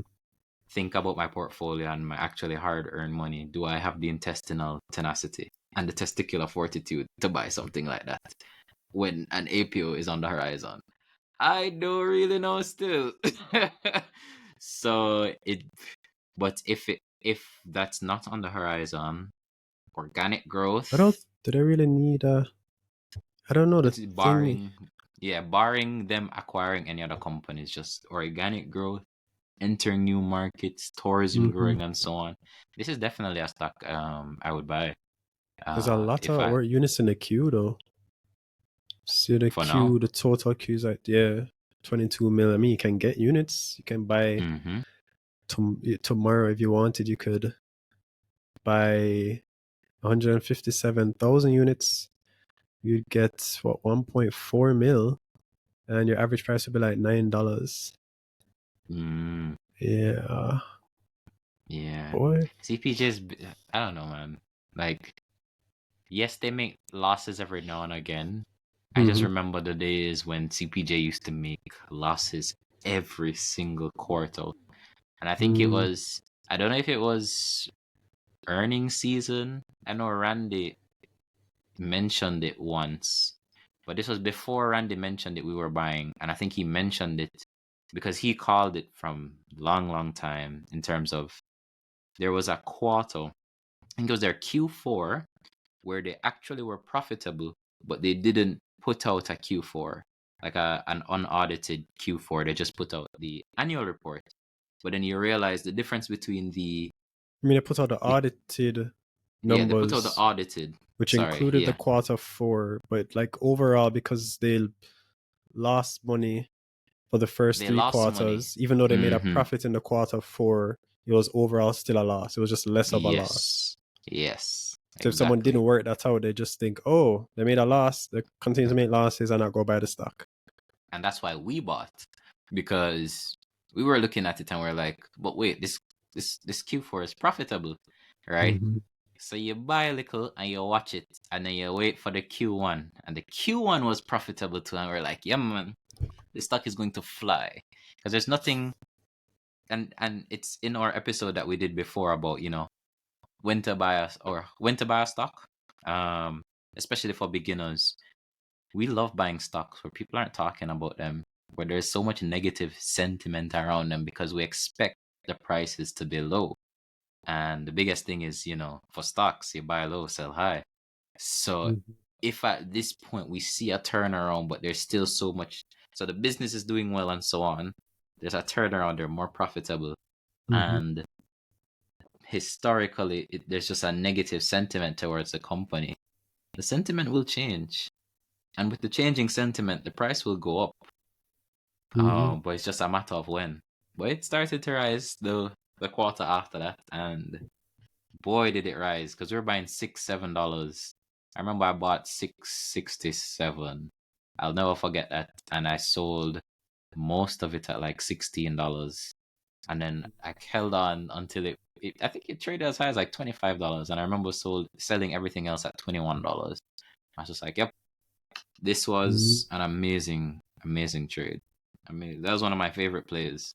S2: think about my portfolio and my actually hard earned money? Do I have the intestinal tenacity and the testicular fortitude to buy something like that when an APO is on the horizon? I don't really know still. So but if that's not on the horizon, organic
S1: I don't.
S2: growth,
S1: Did I really need a? I don't know the
S2: it's
S1: thing.
S2: barring them acquiring any other companies, just organic growth, entering new markets, tourism
S1: Mm-hmm.
S2: growing, and so on. This is definitely a stock I would buy.
S1: There's a lot
S2: If
S1: of
S2: I
S1: units in the queue though. See the
S2: For now.
S1: queue, the total queue is like 22 mil. I mean, you can get units. You can buy tomorrow if you wanted. You could buy. 157,000 units, you'd get what, 1.4 mil, and your average price would be like $9. Yeah,
S2: Yeah.
S1: boy.
S2: CPJ's, I don't know, man. Like, yes, they make losses every now and again. I just remember the days when CPJ used to make losses every single quarter. And I think it was, I don't know if it was earnings season. I know Randy mentioned it once, but this was before Randy mentioned it. We were buying, and I think he mentioned it because he called it from long time in terms of there was a quarter. I think it was their Q4 where they actually were profitable, but they didn't put out a Q4 like an unaudited Q4. They just put out the annual report. But then you realize the difference between
S1: I mean, they put out the
S2: the
S1: audited
S2: yeah, they put out the
S1: numbers,
S2: audited.
S1: which
S2: Sorry,
S1: included the
S2: yeah,
S1: quarter 4, but like overall, because they lost money for the first
S2: they
S1: three
S2: lost money.
S1: quarters, even though they made a
S2: Mm-hmm.
S1: profit in the quarter 4, it was overall still a loss. It was just less of a loss.
S2: Yes, yes,
S1: So if someone didn't
S2: exactly.
S1: work that out, they just think, oh, they made a loss, they continue to make losses and not go buy the stock.
S2: And that's why we bought, because we were looking at it and we're like, but wait, this Q4 is profitable, right? So you buy a little and you watch it, and then you wait for the Q1, and the Q1 was profitable too, and we're like, yeah, man, the stock is going to fly because there's nothing. And it's in our episode that we did before about when to buy a stock, um, especially for beginners. We love buying stocks where people aren't talking about them, where there's so much negative sentiment around them because we expect the prices to be low. And the biggest thing is, for stocks, you buy low, sell high. So if at this point we see a turnaround, but there's still so much, so the business is doing well and so on, there's a turnaround, they're more profitable. And historically, there's just a negative sentiment towards the company. The sentiment will change. And with the changing sentiment, the price will go up. But it's just a matter of when. But it started to rise the quarter after that, and boy did it rise, because we were buying $6-7. I remember I bought 667. I'll never forget that. And I sold most of it at like $16. And then I held on until I think it traded as high as like $25. And I remember selling everything else at $21. I was just like, yep, this was an amazing trade. I mean, that was one of my favorite plays.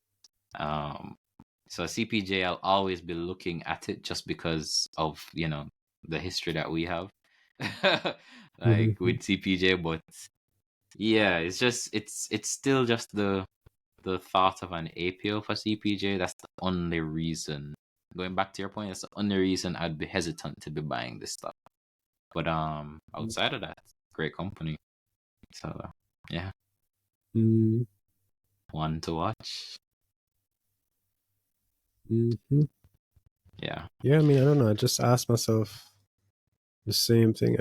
S2: So CPJ, I'll always be looking at it just because of the history that we have, like with CPJ. But yeah, it's still just the thought of an APO for CPJ. That's the only reason. Going back to your point, that's the only reason I'd be hesitant to be buying this stuff. But outside of that, great company. So yeah, one to watch. Yeah.
S1: Yeah, I mean, I don't know. I just asked myself the same thing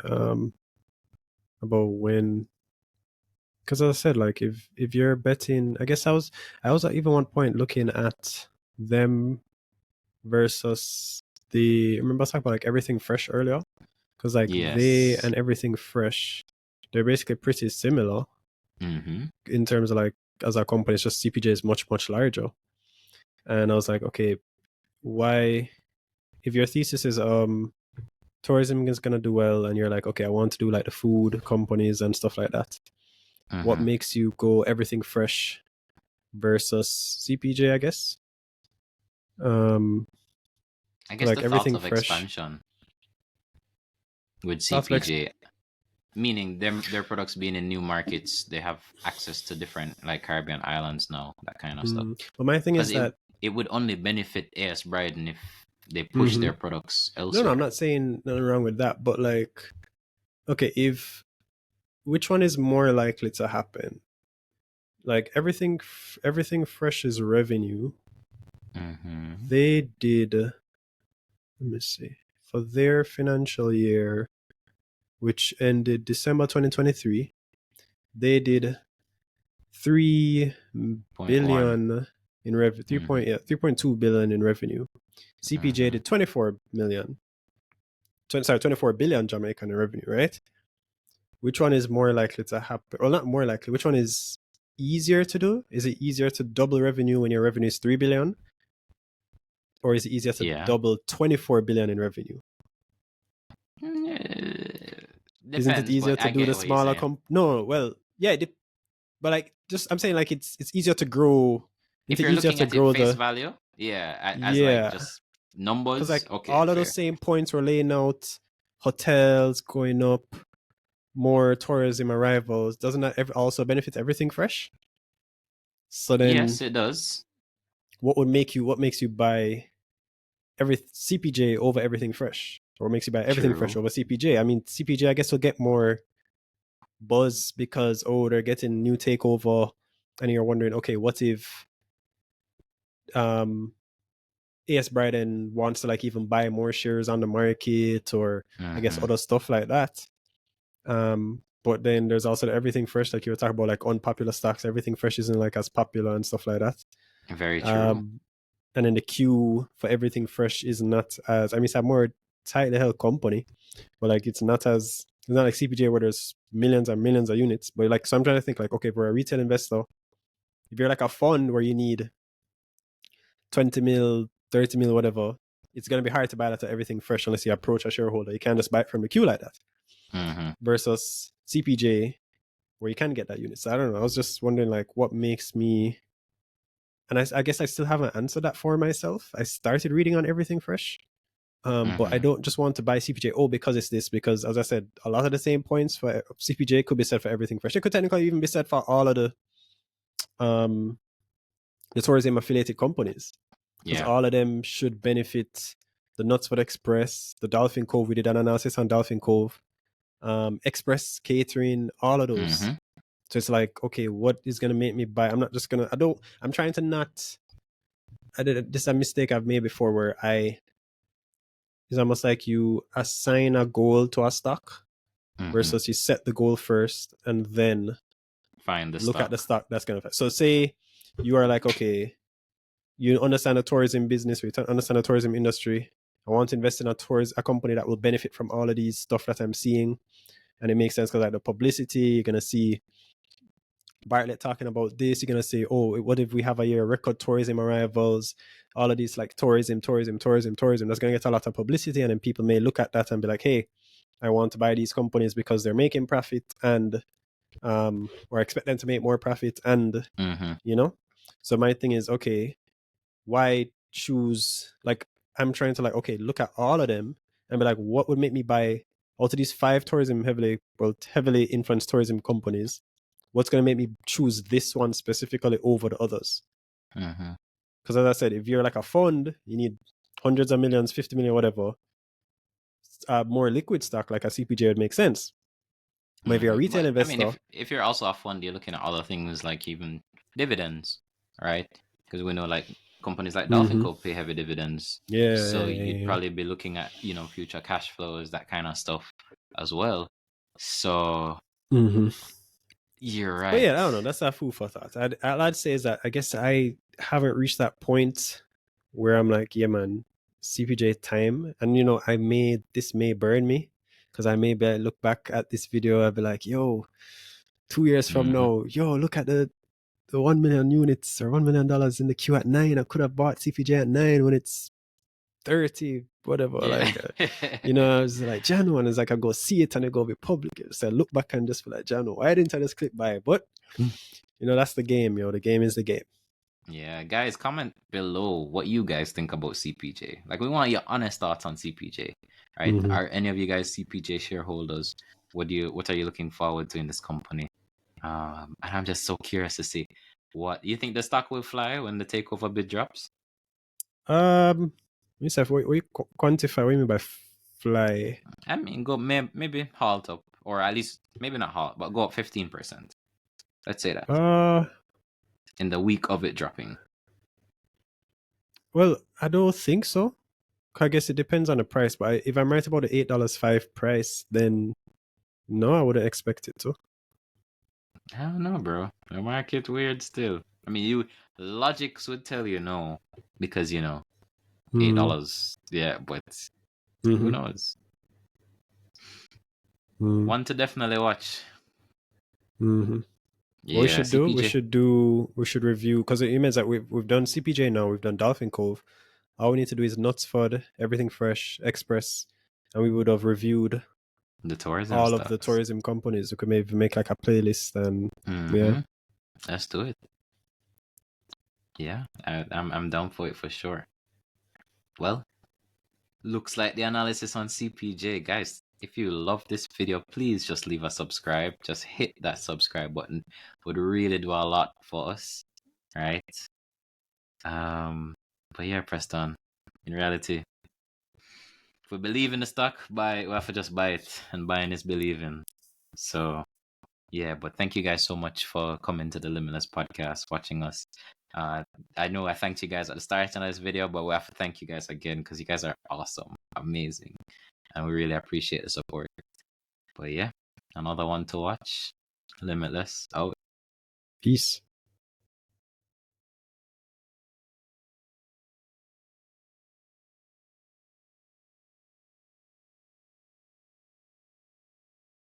S1: about when, because as I said, like if you're betting, I guess I was at even one point looking at them versus remember I was talking about like Everything Fresh earlier, because like they
S2: Yes.
S1: and Everything Fresh, they're basically pretty similar
S2: Mm-hmm.
S1: in terms of like as a company. It's just CPJ is much larger, and I was like, okay, why, if your thesis is tourism is gonna do well, and you're like, okay, I want to do like the food companies and stuff like that, what
S2: Mm-hmm.
S1: makes you go Everything Fresh versus CPJ, I guess?
S2: I guess
S1: Like
S2: the thought
S1: Everything
S2: of
S1: Fresh,
S2: expansion with
S1: thoughts of
S2: CPJ, meaning their products being in new markets, they have access to different like Caribbean islands now, that kind of stuff.
S1: but my thing
S2: Because
S1: is
S2: it
S1: that
S2: it would only benefit AS Bryden if they push
S1: no,
S2: their products
S1: no, I'm
S2: elsewhere.
S1: not saying nothing wrong with that, but like, okay, if which one is more likely to happen? Like Everything Fresh's revenue,
S2: Mm-hmm.
S1: they did. Let me see, for their financial year, which ended December 2023, they did 3
S2: .1.
S1: billion in revenue.
S2: Mm-hmm.
S1: 3.2 billion in revenue. CPJ
S2: Mm-hmm.
S1: did 24 million. 24 billion Jamaican revenue, right? Which one is more likely to happen? Well, not more likely. Which one is easier to do? Is it easier to double revenue when your revenue is 3 billion? Or is it easier to
S2: Yeah.
S1: double 24 billion in revenue? Isn't it
S2: Depends,
S1: easier
S2: but
S1: to
S2: I
S1: do the
S2: get what you're
S1: smaller
S2: saying.
S1: No, well, yeah, but like just I'm saying like it's easier to grow.
S2: If
S1: Isn't it
S2: you're
S1: easier
S2: looking
S1: to
S2: at it
S1: grow
S2: face
S1: the
S2: value, yeah, as like
S1: yeah?
S2: just
S1: Because
S2: numbers,
S1: like
S2: okay,
S1: all of those
S2: fair.
S1: same points were laying out, hotels going up, more tourism arrivals. Doesn't that also benefit everything fresh? So then,
S2: Yes, it does.
S1: what makes you buy every CPJ over everything fresh, or makes you buy everything fresh
S2: True.
S1: over CPJ? I mean, CPJ I guess will get more buzz because they're getting new takeover, and you're wondering, okay, what if um Bryden wants to like even buy more shares on the market, or I guess
S2: Mm-hmm.
S1: other stuff like that. But then there's also the everything fresh, like you were talking about, like unpopular stocks. Everything fresh isn't like as popular and stuff like that.
S2: Very true.
S1: Um, and then the queue for everything fresh is not as, I mean, it's a more tightly held company, but like it's not like CPJ where there's millions and millions of units. But like, so I'm trying to think like, okay, for a retail investor, if you're like a fund where you need 20 mil, 30 mil, whatever, it's going to be hard to buy that to everything fresh unless you approach a shareholder. You can't just buy it from the queue like that.
S2: Mm-hmm.
S1: Versus CPJ, where you can get that unit. So I don't know. I was just wondering like what makes me, and I guess I still haven't answered that for myself. I started reading on everything fresh. But I
S2: Mm-hmm.
S1: don't just want to buy CPJ. Oh, because it's this. Because as I said, a lot of the same points for CPJ could be said for everything fresh. It could technically even be said for all of um the tourism affiliated companies, because
S2: Yeah.
S1: all of them should benefit. The Knutsford Express, the Dolphin Cove. We did an analysis on Dolphin Cove. Express catering, all of those.
S2: Mm-hmm.
S1: So it's like, okay, what is gonna make me buy? I'm not just gonna. I don't. I'm trying to not. I did this is a mistake I've made before where it's almost like you assign a goal to a stock
S2: Mm-hmm.
S1: versus you set the goal first and then
S2: Find the
S1: look at the
S2: stock.
S1: stock that's gonna. So say you are like, okay, you understand the tourism business, or you understand the tourism industry. I want to invest in a company that will benefit from all of these stuff that I'm seeing, and it makes sense because like the publicity, you're gonna see Bartlett talking about this. You're gonna say, oh, what if we have a year record tourism arrivals? All of these like tourism. That's gonna get a lot of publicity, and then people may look at that and be like, hey, I want to buy these companies because they're making profit, and or expect them to make more profit, and
S2: Mm-hmm.
S1: you know. So my thing is, okay, why choose? Like, I'm trying to like, okay, look at all of them and be like, what would make me buy out of these five heavily influenced tourism companies? What's going to make me choose this one specifically over the others?
S2: Mm-hmm.
S1: Because as I said, if you're like a fund, you need hundreds of millions, 50 million, whatever. More liquid stock like a CPJ would make sense. But if you're a
S2: Mm-hmm.
S1: retail
S2: But I mean,
S1: investor,
S2: if you're also a fund, you're looking at other things like even dividends, right? Because we know like companies like Dolphin
S1: mm-hmm.
S2: Co pay heavy dividends,
S1: Yeah,
S2: so
S1: yeah,
S2: you'd
S1: yeah.
S2: probably be looking at future cash flows, that kind of stuff as well. So
S1: Mm-hmm.
S2: you're
S1: But yeah,
S2: right.
S1: I don't know. That's a food for thought. I'd say is that I guess I haven't reached that point where I'm like, yeah, man, CPJ time. And this may burn me because I look back at this video, I'll be like, yo, 2 years from
S2: Mm-hmm.
S1: now, yo, look at the 1 million units or $1 million in the queue at 9. I could have bought CPJ at 9 when it's 30, whatever.
S2: Yeah.
S1: I was like, Jano, and it's like I go see it and I go be public. So I look back and just be like, Jano, why didn't I just click buy? But that's the game, yo. The game is the game.
S2: Yeah, guys, comment below what you guys think about CPJ. Like, we want your honest thoughts on CPJ, right?
S1: Mm-hmm.
S2: Are any of you guys CPJ shareholders? What are you looking forward to in this company? And I'm just so curious to see what you think the stock will fly when the takeover bid drops.
S1: Yusuf, what you quantify? What do you mean by fly?
S2: I mean, go maybe halt up, or at least maybe not halt, but go up 15%. Let's say that
S1: Uh,
S2: in the week of it dropping.
S1: well, I don't think so. I guess it depends on the price, but if I'm right about the $8.05 price, then no, I wouldn't expect it to.
S2: I don't know, bro. The market weird still. I mean, you logics would tell you no because $8. Yeah, but who
S1: Mm-hmm.
S2: knows? One to definitely watch.
S1: Mm-hmm. What
S2: Yeah,
S1: we should review, because it means that we've done CPJ now, we've done Dolphin Cove. All we need to do is Nutsford, Everything Fresh, Express, and we would have reviewed
S2: the tourism
S1: all of the
S2: stocks.
S1: tourism companies. We could maybe make like a playlist and yeah.
S2: Let's do it. Yeah, I'm down for it for sure. Well, looks like the analysis on CPJ, guys. If you love this video, please just leave a subscribe. Just hit that subscribe button. Would really do a lot for us, right? But yeah, Preston. In reality, if we believe in the stock, we have to just buy it, and buying is believing. So yeah, but thank you guys so much for coming to the Limitless podcast, watching us. I know I thanked you guys at the start of this video, but we have to thank you guys again because you guys are awesome, amazing, and we really appreciate the support. But yeah, another one to watch. Limitless out.
S1: Peace.